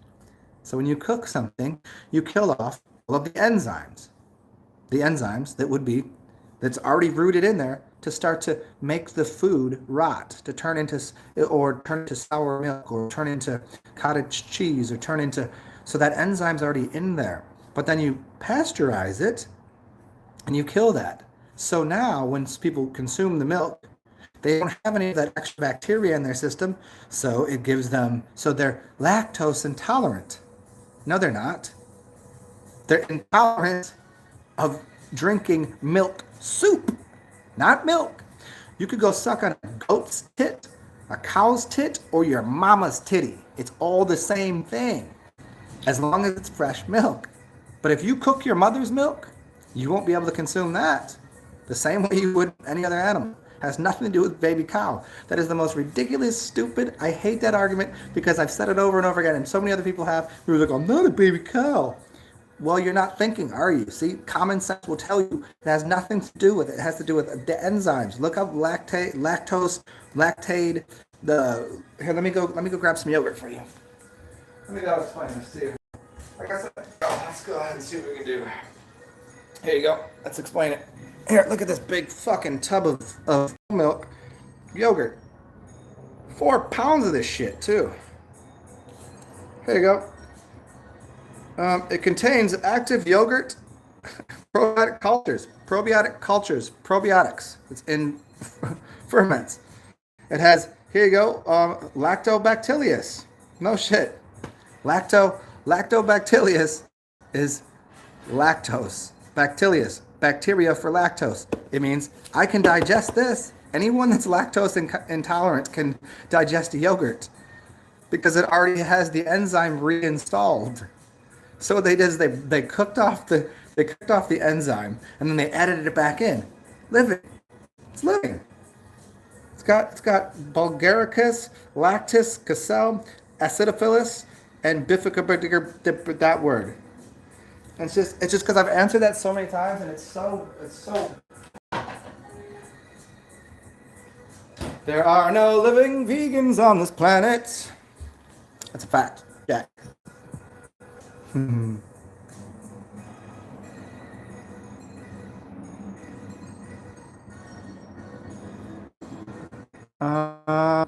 So when you cook something, you kill off all of the enzymes. The enzymes that's already rooted in there to start to make the food rot, to turn into sour milk, or turn into cottage cheese, or so that enzyme's already in there. But then you pasteurize it and you kill that. So now when people consume the milk, they don't have any of that extra bacteria in their system, so they're lactose intolerant. No, they're not. They're intolerant of drinking milk soup, not milk. You could go suck on a goat's tit, a cow's tit, or your mama's titty. It's all the same thing, as long as it's fresh milk. But if you cook your mother's milk, you won't be able to consume that the same way you would any other animal. It has nothing to do with baby cow. That is the most ridiculous, stupid. I hate that argument because I've said it over and over again, and so many other people have. Who are like, I'm not a baby cow. Well, you're not thinking, are you? See, common sense will tell you it has nothing to do with it. It has to do with the enzymes. Look up lactose, lactate. Here, let me go grab some yogurt for you. Let me go explain this to you. Like I said, let's go ahead and see what we can do. Here you go. Let's explain it. Here, look at this big fucking tub of milk yogurt. 4 pounds of this shit, too. Here you go. It contains active yogurt, probiotics. It's in ferments. It has, here you go, lactobacillus. No shit. Lactobacillus is lactose. Bacillus, bacteria for lactose. It means I can digest this. Anyone that's lactose intolerant can digest yogurt because it already has the enzyme reinstalled. So what they did is they cooked off the enzyme and then they added it back in. Living. It's living. It's got Bulgaricus, Lactis, Cassel, Acidophilus, and Bifidobacter, that word. And it's just because I've answered that so many times and it's so. There are no living vegans on this planet. That's a fact, Jack. uh,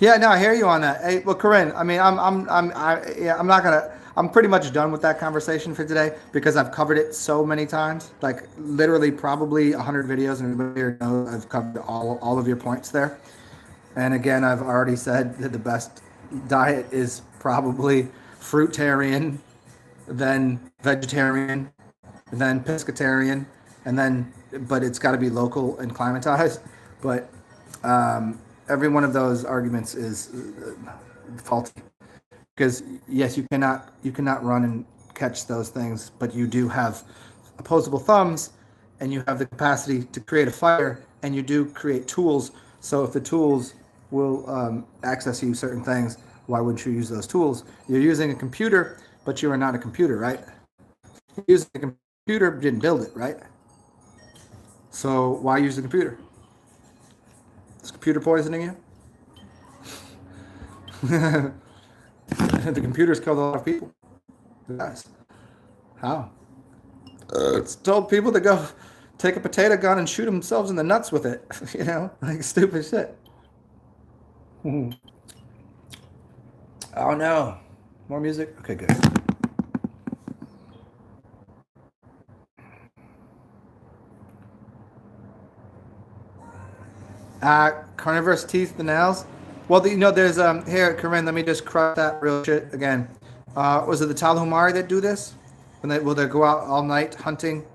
Yeah, no, I hear you on that. Hey, well, Corinne, I mean, yeah, I'm not gonna. I'm pretty much done with that conversation for today because I've covered it so many times, like literally probably 100 videos, and everybody here knows I've covered all of your points there. And again, I've already said that the best diet is probably fruitarian, then vegetarian, then pescatarian, and then, but it's got to be local and climatized. But every one of those arguments is faulty because yes, you cannot run and catch those things, but you do have opposable thumbs, and you have the capacity to create a fire, and you do create tools. So if the tools will access you certain things, why wouldn't you use those tools? You're using a computer, but you are not a computer, right? Using a computer didn't build it, right? So why use the computer? Is computer poisoning you? The computer's killed a lot of people. Yes. How? It's told people to go take a potato gun and shoot themselves in the nuts with it. Like stupid shit. Oh no. More music? Okay, good. Carnivorous teeth, the nails. Well, there's here, Corinne. Let me just crush that real shit again. Was it the Talahumari that do this? Will they go out all night hunting,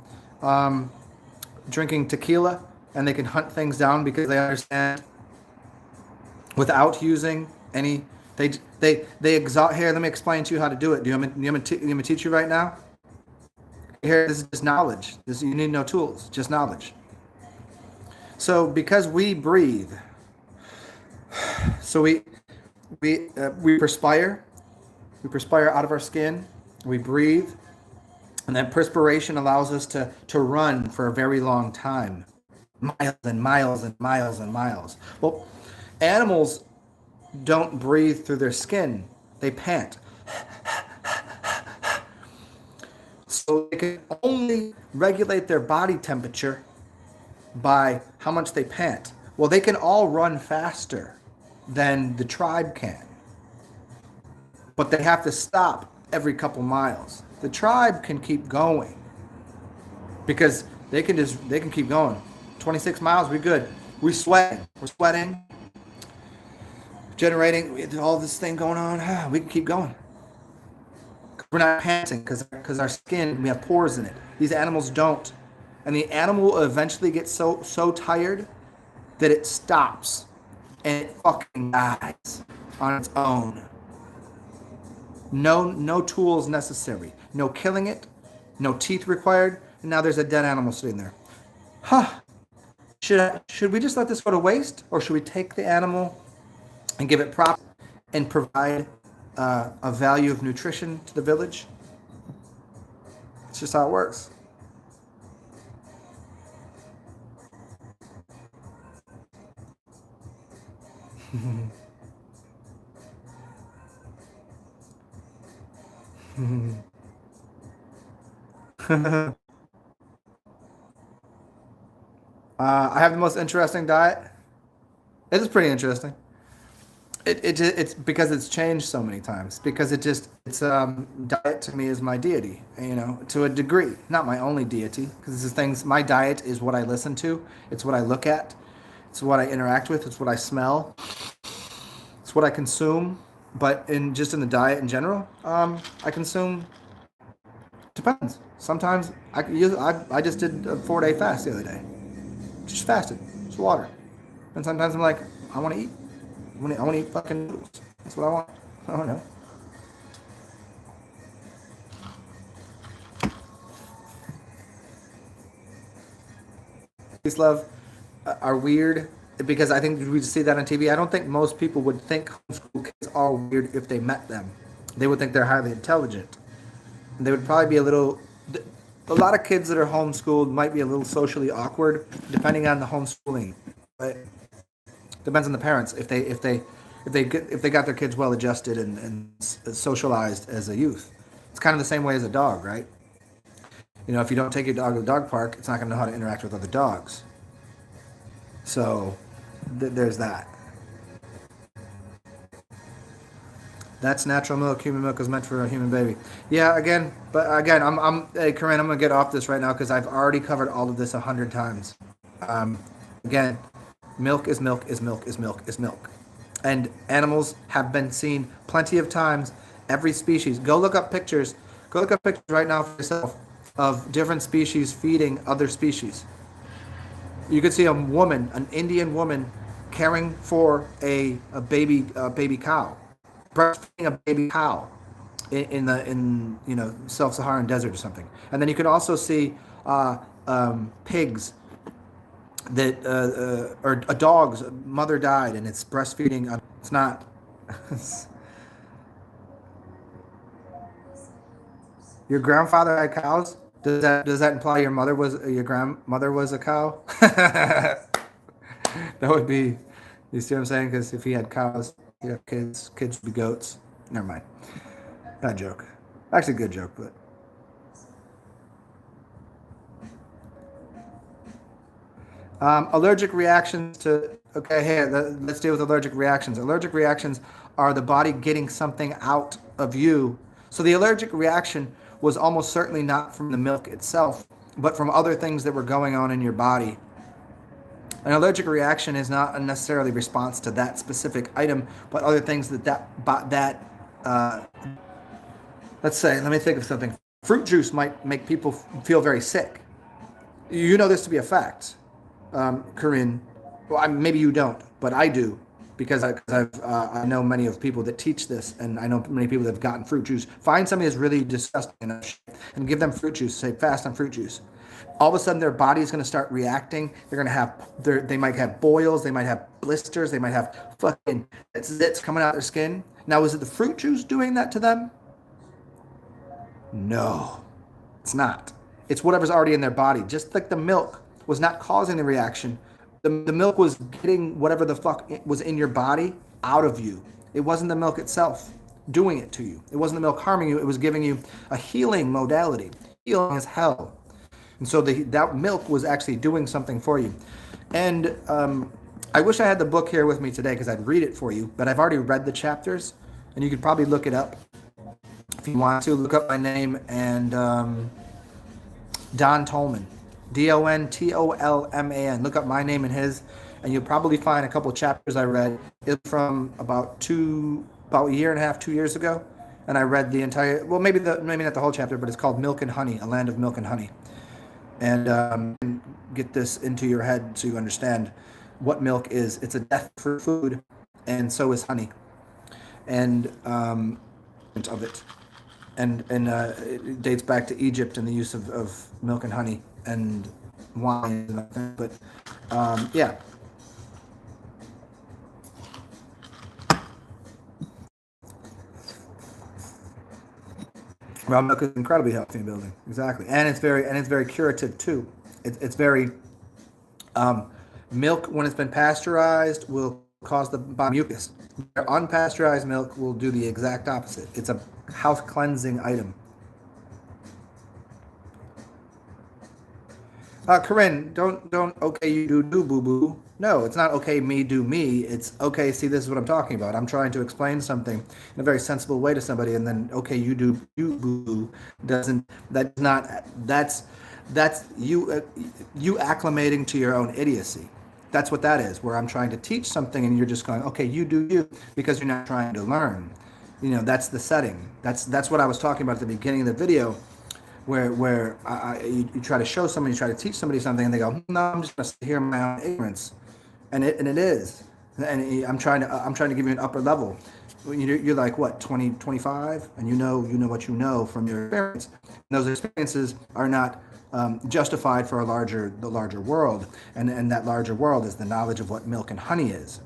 drinking tequila, and they can hunt things down because they understand without using any. They exalt. Here, let me explain to you how to do it. Do you want me to teach you right now? Here, this is just knowledge. You need no tools, just knowledge. So because we breathe, so we perspire out of our skin, we breathe, and that perspiration allows us to run for a very long time, miles and miles and miles and miles. Well, animals don't breathe through their skin, they pant. So they can only regulate their body temperature by how much they pant. Well, they can all run faster than the tribe can, but they have to stop every couple miles. The tribe can keep going because they can keep going. 26 miles, we're good. We're sweating, generating all this thing going on. We can keep going. We're not panting because our skin, we have pores in it. These animals don't. And the animal will eventually get so tired that it stops and it fucking dies on its own. No tools necessary. No killing it. No teeth required. And now there's a dead animal sitting there. Huh. Should we just let this go to waste, or should we take the animal and give it props and provide a value of nutrition to the village? It's just how it works. I have the most interesting diet. It is pretty interesting. It's because it's changed so many times. Because diet to me is my deity. To a degree, not my only deity. Because my diet is what I listen to. It's what I look at. It's what I interact with. It's what I smell. It's what I consume. But in the diet in general, I consume. Depends. Sometimes I just did a 4-day fast the other day. Just fasted. Just water. And sometimes I'm like, I want to eat. I want to eat fucking noodles. That's what I want. I don't know. Peace, love, are weird because I think we see that on TV. I don't think most people would think homeschool kids are weird if they met them. They would think they're highly intelligent. They would probably be a little. A lot of kids that are homeschooled might be a little socially awkward, depending on the homeschooling. But depends on the parents if they got their kids well adjusted and socialized as a youth. It's kind of the same way as a dog, right? You know, if you don't take your dog to the dog park, it's not going to know how to interact with other dogs. So there's that. That's natural milk. Human milk is meant for a human baby. Yeah, hey, Corinne, I'm gonna get off this right now because I've already covered all of this 100 times. Again, milk is milk is milk is milk is milk, and animals have been seen plenty of times. Every species. Go look up pictures. Go look up pictures right now for yourself of different species feeding other species. You could see a woman, an Indian woman, caring for a baby cow, breastfeeding a baby cow in sub-Saharan desert or something. And then you could also see pigs that or a dog's mother died and it's breastfeeding. It's not. Your grandfather had cows. Does that imply your grandmother was a cow? That would be. You see what I'm saying? Because if he had cows, he'd have kids. Kids would be goats. Never mind. Bad joke. Actually, good joke, but. Allergic reactions to. Okay, hey, let's deal with allergic reactions. Allergic reactions are the body getting something out of you. So the allergic reaction was almost certainly not from the milk itself, but from other things that were going on in your body. An allergic reaction is not necessarily response to that specific item, but other things let's say, let me think of something. Fruit juice might make people feel very sick. You know this to be a fact, Corinne. Well, maybe you don't, but I do. Because I know many of people that teach this, and I know many people that have gotten fruit juice. Find somebody that's really disgusting and give them fruit juice. Say fast on fruit juice. All of a sudden, their body is going to start reacting. They're going to have they might have boils, they might have blisters, they might have fucking zits coming out of their skin. Now, is it the fruit juice doing that to them? No, it's not. It's whatever's already in their body. Just like the milk was not causing the reaction. The milk was getting whatever the fuck was in your body out of you. It wasn't the milk itself doing it to you. It wasn't the milk harming you. It was giving you a healing modality. Healing as hell. And so that milk was actually doing something for you. And I wish I had the book here with me today because I'd read it for you. But I've already read the chapters. And you could probably look it up. If you want to, look up my name and Don Tolman. DONTOLMAN. Look up my name and his, and you'll probably find a couple of chapters I read. It's from about a year and a half, 2 years ago, and I read the entire. Well, maybe not the whole chapter, but it's called "Milk and Honey: A Land of Milk and Honey," and get this into your head so you understand what milk is. It's a death for food, and so is honey, and of it. And it dates back to Egypt and the use of milk and honey and wine and everything. But yeah. Raw milk is incredibly healthy in building, exactly, and it's very curative too. It's very milk when it's been pasteurized will cause the body mucus. Unpasteurized milk will do the exact opposite. It's a house cleansing item. Corinne, don't okay you do boo boo. No, it's not okay me do me. It's okay. See, this is what I'm talking about. I'm trying to explain something in a very sensible way to somebody, and then okay you do you boo boo doesn't. That's you acclimating to your own idiocy. That's what that is, where I'm trying to teach something and you're just going, okay, you do you, because you're not trying to learn. That's the setting. That's what I was talking about at the beginning of the video, where you try to show somebody, you try to teach somebody something, and they go, no, I'm just going to sit here in my own ignorance, and it is, and I'm trying to give you an upper level. You're like what, 20, 25, and you know what you know from your experience. And those experiences are not justified for the larger world, and that larger world is the knowledge of what milk and honey is.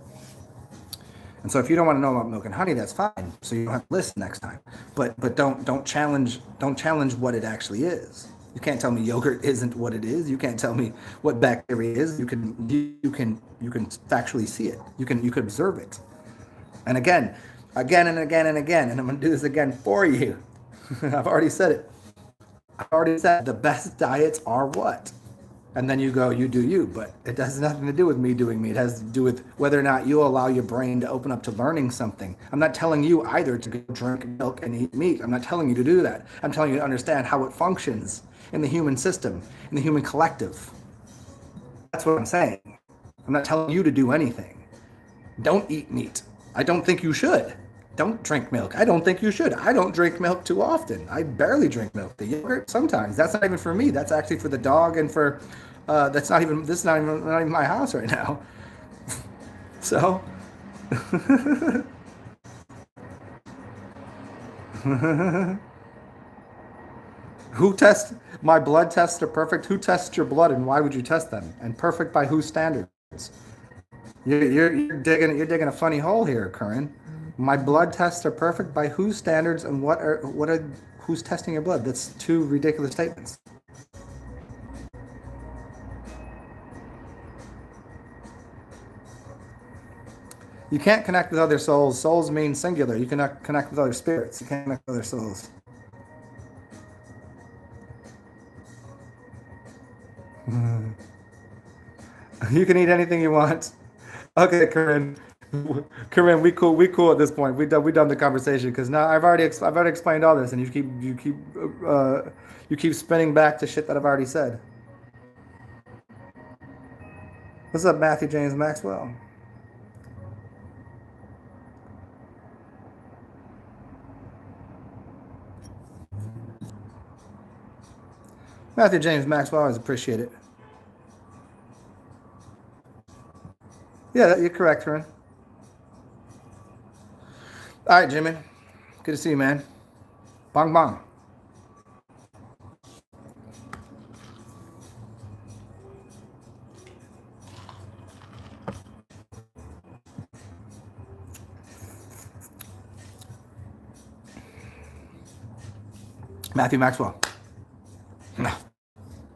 And so if you don't want to know about milk and honey, that's fine. So you don't have to listen next time. But don't challenge what it actually is. You can't tell me yogurt isn't what it is. You can't tell me what bacteria is. You can factually see it. You can observe it. And again and again and again. And I'm gonna do this again for you. I've already said it. I've already said the best diets are what? And then you go, you do you, but it has nothing to do with me doing me. It has to do with whether or not you allow your brain to open up to learning something. I'm not telling you either to go drink milk and eat meat. I'm not telling you to do that. I'm telling you to understand how it functions in the human system, in the human collective. That's what I'm saying. I'm not telling you to do anything. Don't eat meat. I don't think you should. Don't drink milk. I don't think you should. I don't drink milk too often. I barely drink milk. The yogurt sometimes. That's not even for me. That's actually for the dog and for. This is not even my house right now. So. Who tests my blood tests are perfect? Who tests your blood and why would you test them? And perfect by whose standards? You're digging a funny hole here, Curran. My blood tests are perfect by whose standards and who's testing your blood? That's two ridiculous statements. You can't connect with other souls. Souls mean singular. You cannot connect with other spirits. You can't connect with other souls. You can eat anything you want. Okay, Corinne, we cool at this point. We done the conversation because now I've already explained all this, and you keep spinning back to shit that I've already said. What's up, Matthew James Maxwell? Matthew James Maxwell, always appreciate it. Yeah, you're correct, Corinne. All right, Jimmy. Good to see you, man. Bong bong. Matthew Maxwell.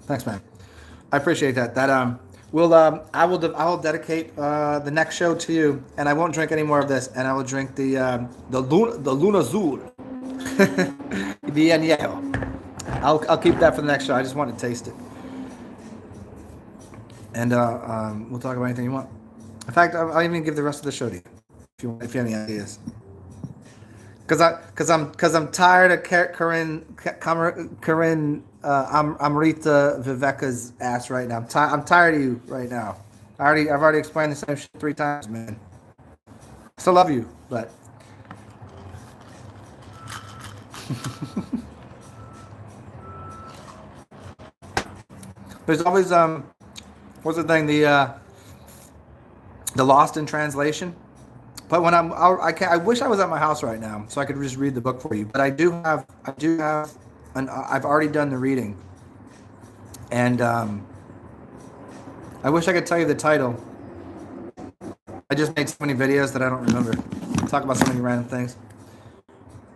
Thanks, man. I appreciate that. I will dedicate the next show to you, and I won't drink any more of this, and I will drink the Luna Azul, the añejo. I'll keep that for the next show. I just want to taste it, and we'll talk about anything you want. In fact, I'll even give the rest of the show to you if you have any ideas. Because I'm tired of Corinne Amrita Viveka's ass right now. I'm tired of you right now. I've already explained the same shit 3 times, man. Still love you, but there's always what's the thing, the lost in translation. But when I wish I was at my house right now so I could just read the book for you. But I've already done the reading, and I wish I could tell you the title. I just made so many videos that I don't remember. Talk about so many random things.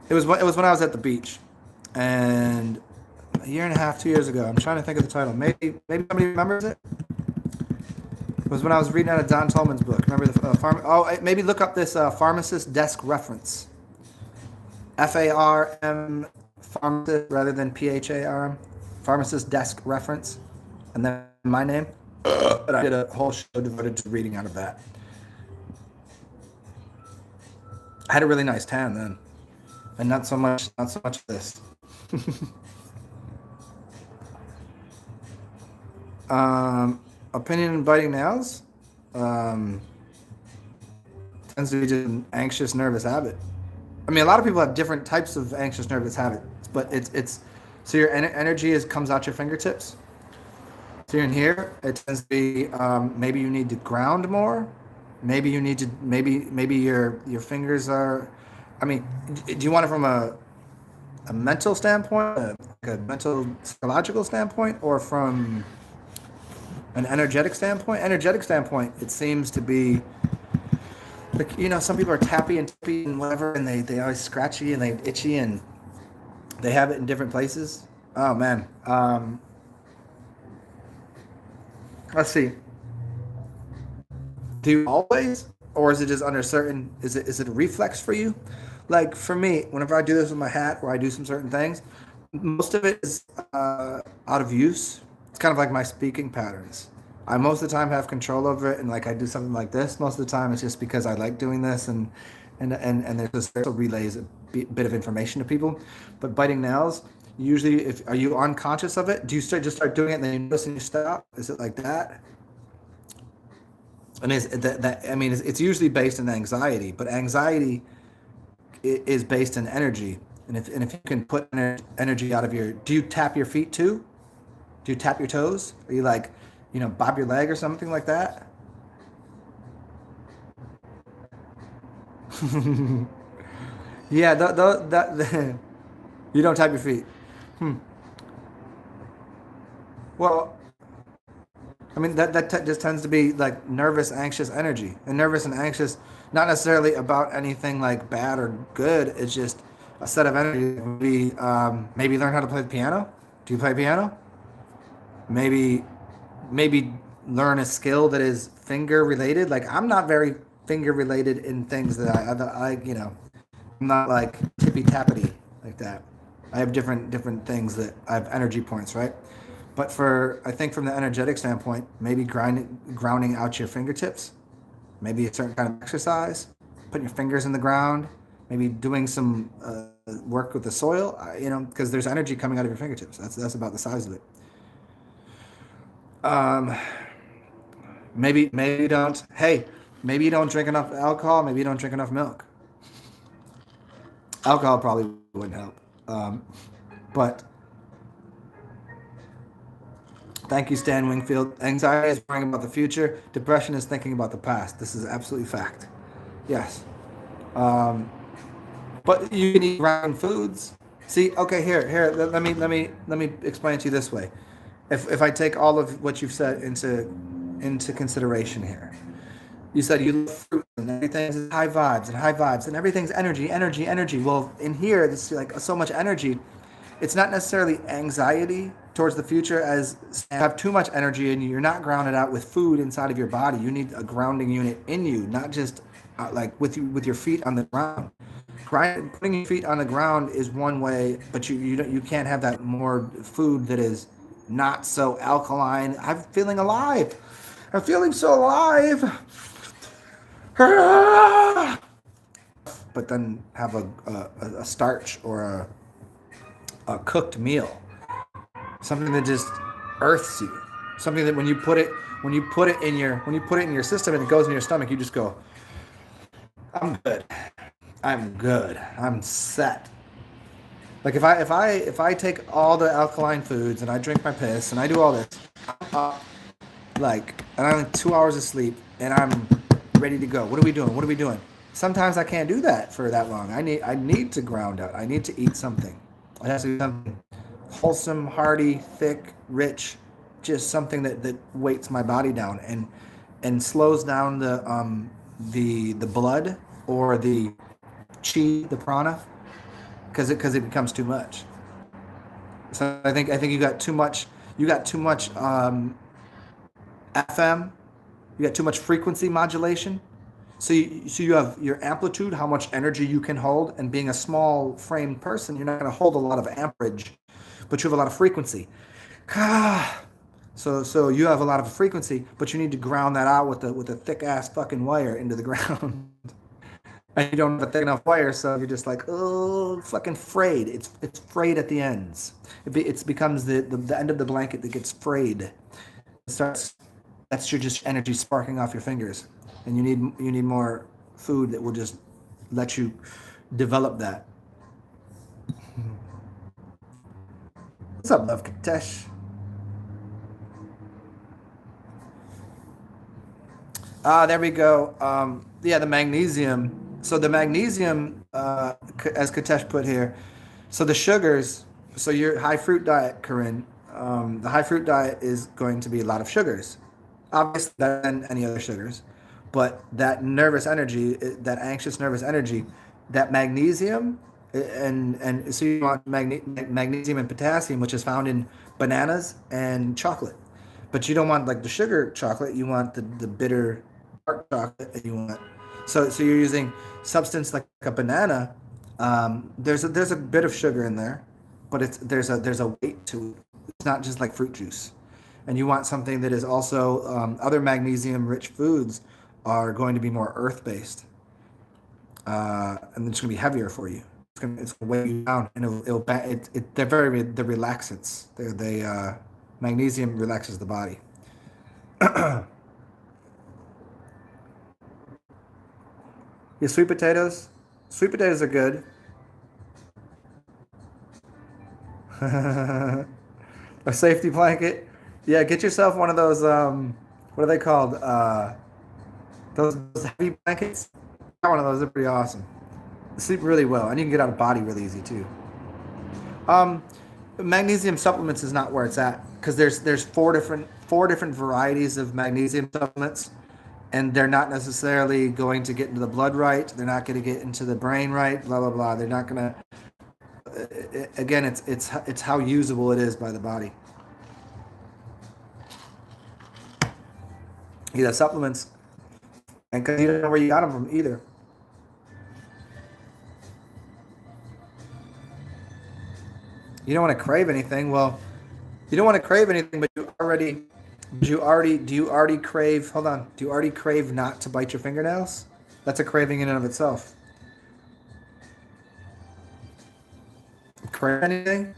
It was when I was at the beach, and a year and a half, 2 years ago. I'm trying to think of the title. Maybe somebody remembers it. It was when I was reading out of Don Tolman's book. Remember the maybe look up this pharmacist desk reference. FARM pharmacist rather than PHARM. Pharmacist desk reference, and then my name. But I did a whole show devoted to reading out of that. I had a really nice tan then, and not so much this. Opinion and biting nails. um, tends to be just an anxious nervous habit. I mean, a lot of people have different types of anxious nervous habits, but it's so your energy comes out your fingertips. So you're in here. It tends to be maybe you need to ground more. Maybe you need to maybe your fingers are. I mean, do you want it from a mental standpoint, like a mental psychological standpoint, or from an energetic standpoint? Energetic standpoint, it seems to be like, some people are tappy and tippy and whatever, and they always scratchy and they itchy and they have it in different places. Oh man. Let's see. Do you always, or is it just under certain? Is it a reflex for you? Like for me, whenever I do this with my hat, or I do some certain things, most of it is out of use. It's kind of like my speaking patterns. I most of the time have control over it, and like I do something like this. Most of the time, it's just because I like doing this, and there's just also relays a bit of information to people. But biting nails, usually, if are you unconscious of it? Do you start doing it, and then you notice and you stop? Is it like that? And is that I mean, it's usually based in anxiety, but anxiety is based in energy. And if you can put energy out of your, do you tap your feet too? Do you tap your toes? Are you like, bob your leg or something like that? Yeah, you don't tap your feet. Hmm. Well, I mean that just tends to be like nervous, anxious energy, and nervous and anxious, not necessarily about anything like bad or good. It's just a set of energy. Maybe learn how to play the piano. Do you play piano? Maybe maybe learn a skill that is finger related. Like I'm not very finger related in things that I'm not like tippy tappity like that. I have different things that I have energy points, right? But I think from the energetic standpoint, maybe grounding out your fingertips, maybe a certain kind of exercise, putting your fingers in the ground, maybe doing some work with the soil, because there's energy coming out of your fingertips. That's about the size of it. Um, maybe you don't. Hey, maybe you don't drink enough alcohol. Maybe you don't drink enough milk. Alcohol probably wouldn't help. But thank you, Stan Wingfield. Anxiety is worrying about the future. Depression is thinking about the past. This is absolutely fact. Yes. Um, but you can eat round foods. See, okay, here. Let me explain it to you this way. If I take all of what you've said into consideration here, you said you love fruit and everything's high vibes and everything's energy, energy, energy. Well, in here, this is like so much energy. It's not necessarily anxiety towards the future as you have too much energy and you're not grounded out with food inside of your body. You need a grounding unit in you, not just like with your feet on the ground. Putting your feet on the ground is one way, but you can't have that more food that is not so alkaline. I'm feeling alive. I'm feeling so alive. But then have a starch or a cooked meal, something that just earths you, something that when you put it in your system and it goes in your stomach, you just go, I'm good, I'm good, I'm set. Like if I take all the alkaline foods and I drink my piss and I do all this, uh, and I need 2 hours of sleep and I'm ready to go. What are we doing? What are we doing? Sometimes I can't do that for that long. I need to ground out. I need to eat something. It has to be something wholesome, hearty, thick, rich, just something that weights my body down and slows down the blood or the chi, the prana, because it becomes too much. So I think you got too much FM, you got too much frequency modulation. So you have your amplitude, how much energy you can hold, and being a small framed person, you're not going to hold a lot of amperage, but you have a lot of frequency. So you have a lot of frequency, but you need to ground that out with a thick ass fucking wire into the ground. And you don't have a thick enough wire, so you're just like, oh, fucking frayed. It's frayed at the ends. It becomes the end of the blanket that gets frayed. It starts. That's your just energy sparking off your fingers, and you need more food that will just let you develop that. What's up, Love Katesh? Ah, there we go. Yeah, the magnesium. So the magnesium, as Katesh put here, so the sugars. So your high fruit diet, Corinne. The high fruit diet is going to be a lot of sugars, obviously better than any other sugars, but that nervous energy, that anxious nervous energy, that magnesium, and so you want magnesium and potassium, which is found in bananas and chocolate. But you don't want like the sugar chocolate. You want the bitter dark chocolate, and you want so you're using substance like a banana. There's a bit of sugar in there, but there's a weight to it. It's not just like fruit juice. And you want something that is also other magnesium rich foods are going to be more earth based, and it's going to be heavier for you. It's going to weigh you down, and they're relaxants. Magnesium relaxes the body. Your sweet potatoes. Sweet potatoes are good. A safety blanket. Yeah, get yourself one of those. What are they called? Those heavy blankets. Got one of those. They're pretty awesome. Sleep really well, and you can get out of body really easy too. Um, Magnesium supplements is not where it's at because there's four different varieties of magnesium supplements, and they're not necessarily going to get into the blood right. They're not going to get into the brain right. Blah blah blah. They're not going to. Again, it's how usable it is by the body. You got supplements, and because you don't know where you got them from either. You don't want to crave anything. Well, you don't want to crave anything, but do you already crave? Hold on. Do you already crave not to bite your fingernails? That's a craving in and of itself. Crave anything?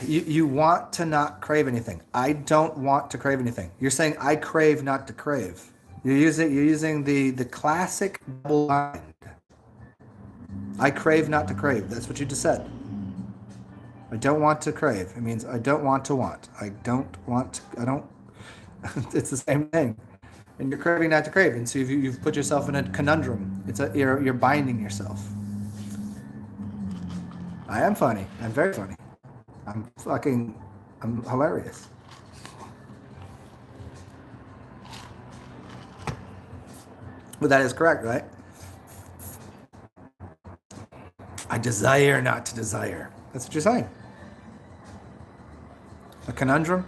You want to not crave anything. I don't want to crave anything. You're saying I crave not to crave. You're using the classic double bind. I crave not to crave. That's what you just said. I don't want to crave. It means I don't want to want. I don't want. I don't. It's the same thing. And you're craving not to crave. And so you've put yourself in a conundrum. You're binding yourself. I am funny. I'm very funny. I'm hilarious. But that is correct, right? I desire not to desire. That's what you're saying. A conundrum.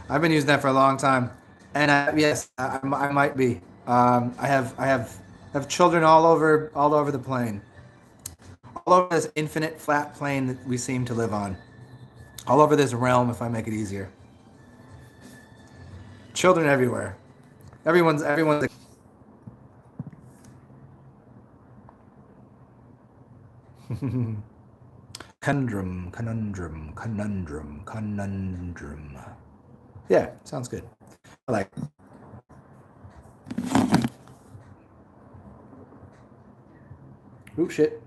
I've been using that for a long time, and yes, I might be. I have children all over the plane, all over this infinite flat plane that we seem to live on, all over this realm. If I make it easier, children everywhere. Everyone's. Conundrum. Yeah, sounds good. I like it. Ooh, shit.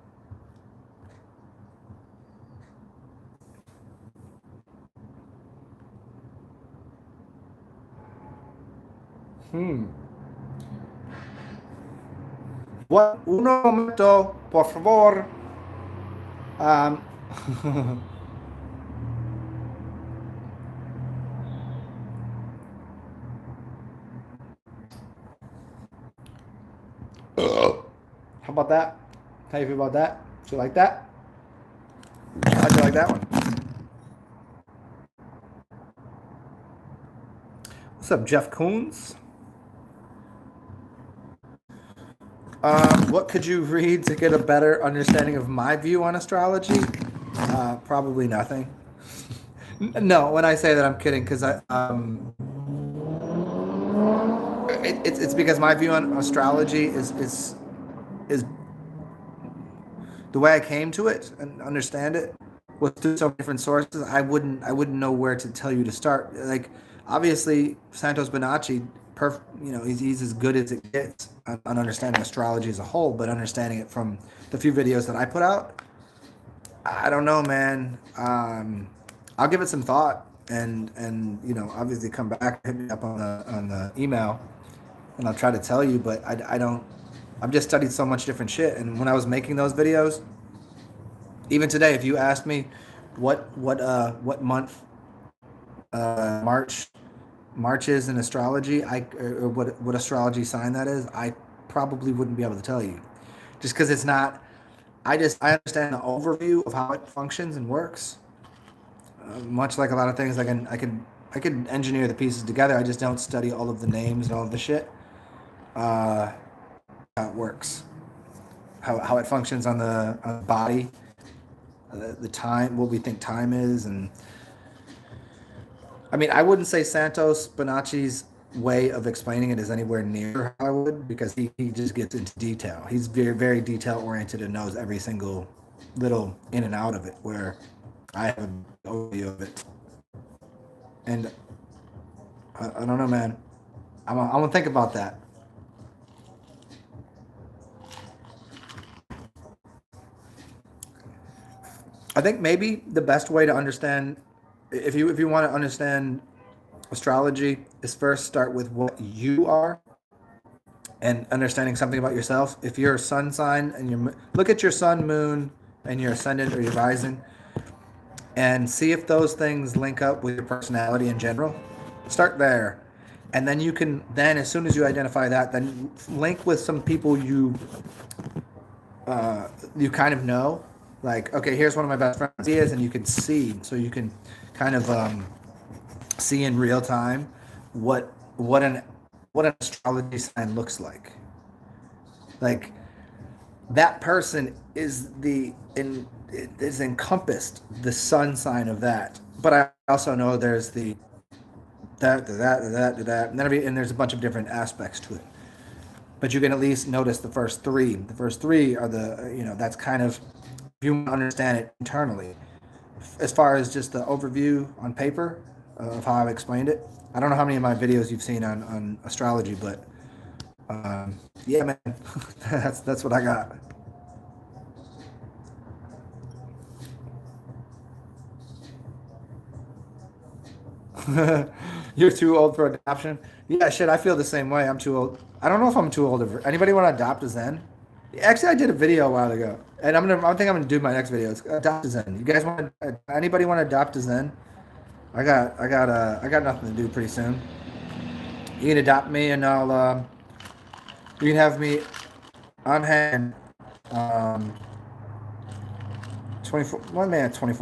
What? Uno momento, por favor. Um, how about that? How you feel about that? Do you like that? How'd you like that one? What's up, Jeff Koons? What could you read to get a better understanding of my view on astrology? Probably nothing. No, when I say that, I'm kidding because it's because my view on astrology is the way I came to it and understand it was through so many different sources. I wouldn't know where to tell you to start. Like obviously Santos Bonacci, he's as good as it gets on understanding astrology as a whole, but understanding it from the few videos that I put out, I don't know, man. I'll give it some thought, and obviously come back, hit me up on the email, and I'll try to tell you. But I don't. I've just studied so much different shit, and when I was making those videos, even today, if you asked me what month March is in astrology, or what astrology sign that is, I probably wouldn't be able to tell you, just because it's not. I understand the overview of how it functions and works. Much like a lot of things, I can engineer the pieces together. I just don't study all of the names and all of the shit. How it works, how it functions on the body, the time, what we think time is, and I mean, I wouldn't say Santos Bonacci's way of explaining it is anywhere near how I would, because he just gets into detail. He's very, very detail oriented and knows every single little in and out of it, where I have an overview of it. And I don't know, man. I'm gonna think about that. I think maybe the best way to understand, if you want to understand astrology, is first start with what you are and understanding something about yourself. If you're a sun sign and you look at your sun, moon, and your ascendant or your rising, and see if those things link up with your personality in general. Start there, and then you can as soon as you identify that, then link with some people you kind of know. Like, okay, here's one of my best friends. He is, and you can see, so you can kind of see in real time what an astrology sign looks like. Like, that person is encompassed the sun sign of that. But I also know there's the that, and there's a bunch of different aspects to it. But you can at least notice the first three. The first three are that's kind of, if you understand it internally. As far as just the overview on paper of how I've explained it, I don't know how many of my videos you've seen on astrology, but yeah, man, that's what I got. You're too old for adoption. Yeah, shit, I feel the same way. I'm too old. I don't know if I'm too old. Anybody want to adopt a Zen? Actually, I did a video a while ago, and I think I'm gonna do my next video. It's adopt a Zen. You guys want? Anybody want to adopt a Zen? I got nothing to do pretty soon. You can adopt me, and you can have me on hand. Um, 24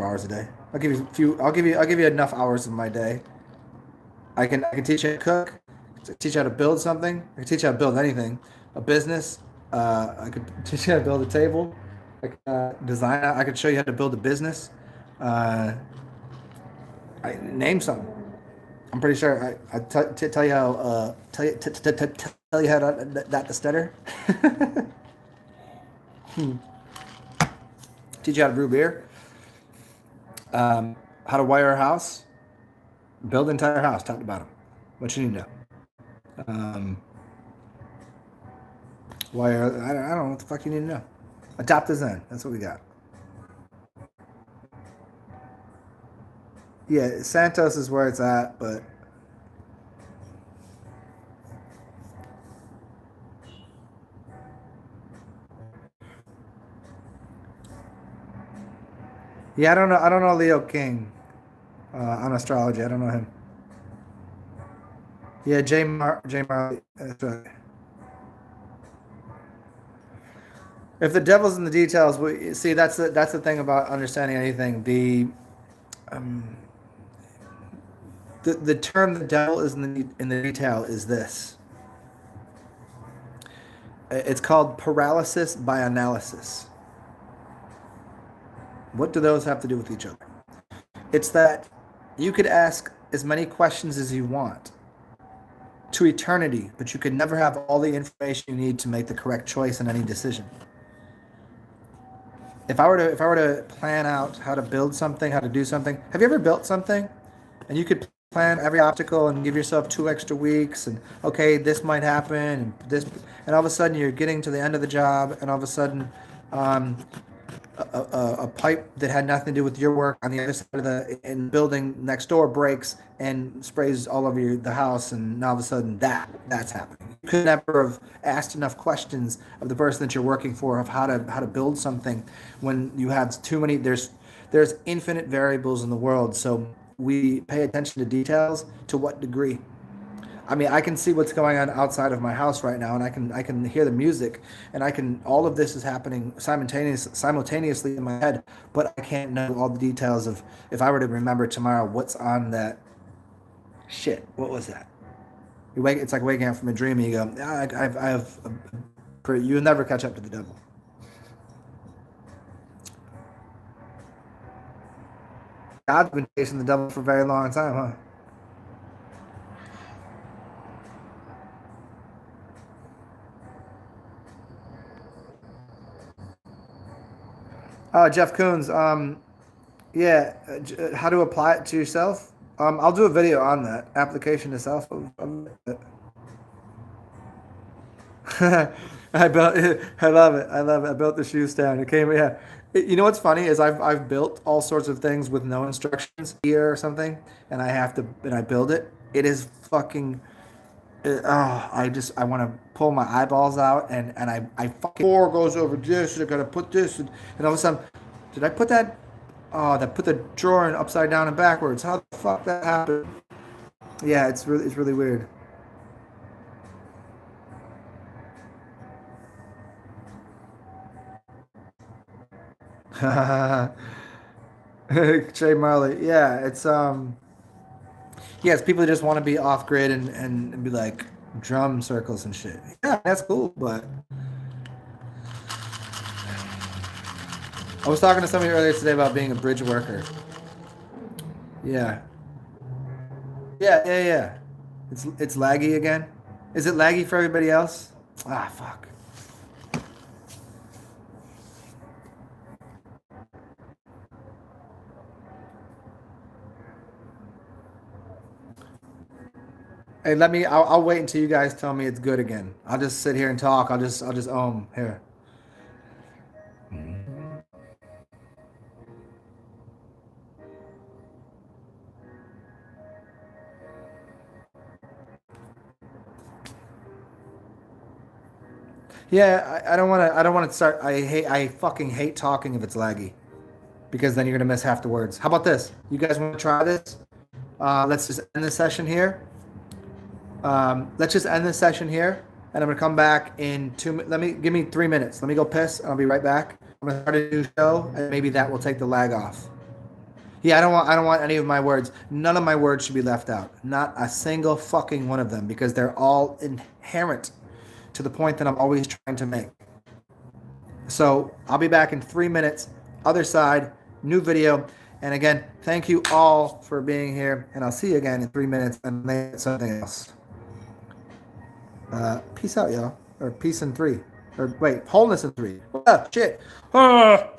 hours a day. I'll give you a few. I'll give you enough hours of my day. I can teach you how to cook, teach you how to build something. I can teach you how to build anything, a business. I could teach you how to build a table. I could design. I could show you how to build a business. I name something. I'm pretty sure tell you how tell you how to stutter. Teach you how to brew beer. How to wire a house. Build an entire house, top to bottom. What you need to know. Wire. I don't know what the fuck you need to know. Adopt a Zen. That's what we got. Yeah, Santos is where it's at, but yeah, I don't know. I don't know Leo King on astrology. I don't know him. Yeah, J Marley. That's right. If the devil's in the details, we see that's the thing about understanding anything. Um, the term the devil is in the detail is this. It's called paralysis by analysis. What do those have to do with each other? It's that you could ask as many questions as you want to eternity, but you could never have all the information you need to make the correct choice in any decision. If I were to plan out how to build something, how to do something, have you ever built something and you could plan every obstacle and give yourself 2 extra weeks, and okay, this might happen, and this, and all of a sudden you're getting to the end of the job, and all of a sudden, um, a pipe that had nothing to do with your work on the other side of the in building next door breaks and sprays all over the house, and now all of a sudden that's happening. You could never have asked enough questions of the person that you're working for of how to build something when you have too many. There's infinite variables in the world, so we pay attention to details. To what degree? I mean, I can see what's going on outside of my house right now, and I can hear the music, and I can all of this is happening simultaneously in my head, but I can't know all the details of if I were to remember tomorrow what's on that shit. What was that? You wake. It's like waking up from a dream, and you go, "Ah, I have. You'll never catch up to the devil." God's been chasing the devil for a very long time, huh? Jeff Koons. Yeah, how to apply it to yourself? I'll do a video on that application itself. I built. I love it. I love it. I built the shoe stand. It came. Yeah. You know what's funny is I've built all sorts of things with no instructions here or something, and I build it. It is fucking. I want to pull my eyeballs out, and I fucking four goes over this. And I gotta put this, and all of a sudden, did I put that? Oh, that put the drawer in upside down and backwards. How the fuck that happened? Yeah, it's really weird. Trey Marley. Yeah, it's people that just want to be off grid and be like drum circles and shit. Yeah, that's cool, but I was talking to somebody earlier today about being a bridge worker. Yeah. Yeah. It's laggy again. Is it laggy for everybody else? Ah, fuck. Hey, let me. I'll wait until you guys tell me it's good again. I'll just sit here and talk. I'll just here. Yeah, I don't want to. I don't want to start. I fucking hate talking if it's laggy because then you're gonna miss half the words. How about this? You guys want to try this? Let's just end the session here. Let's just end this session here, and I'm gonna come back in Let me give me 3 minutes. Let me go piss, and I'll be right back. I'm gonna start a new show, and maybe that will take the lag off. Yeah, I don't want any of my words. None of my words should be left out. Not a single fucking one of them, because they're all inherent to the point that I'm always trying to make. So I'll be back in 3 minutes. Other side, new video. And again, thank you all for being here, and I'll see you again in 3 minutes and then something else. Peace out, y'all. Or peace in three. Or wait, wholeness in three. Ah, shit. Ah.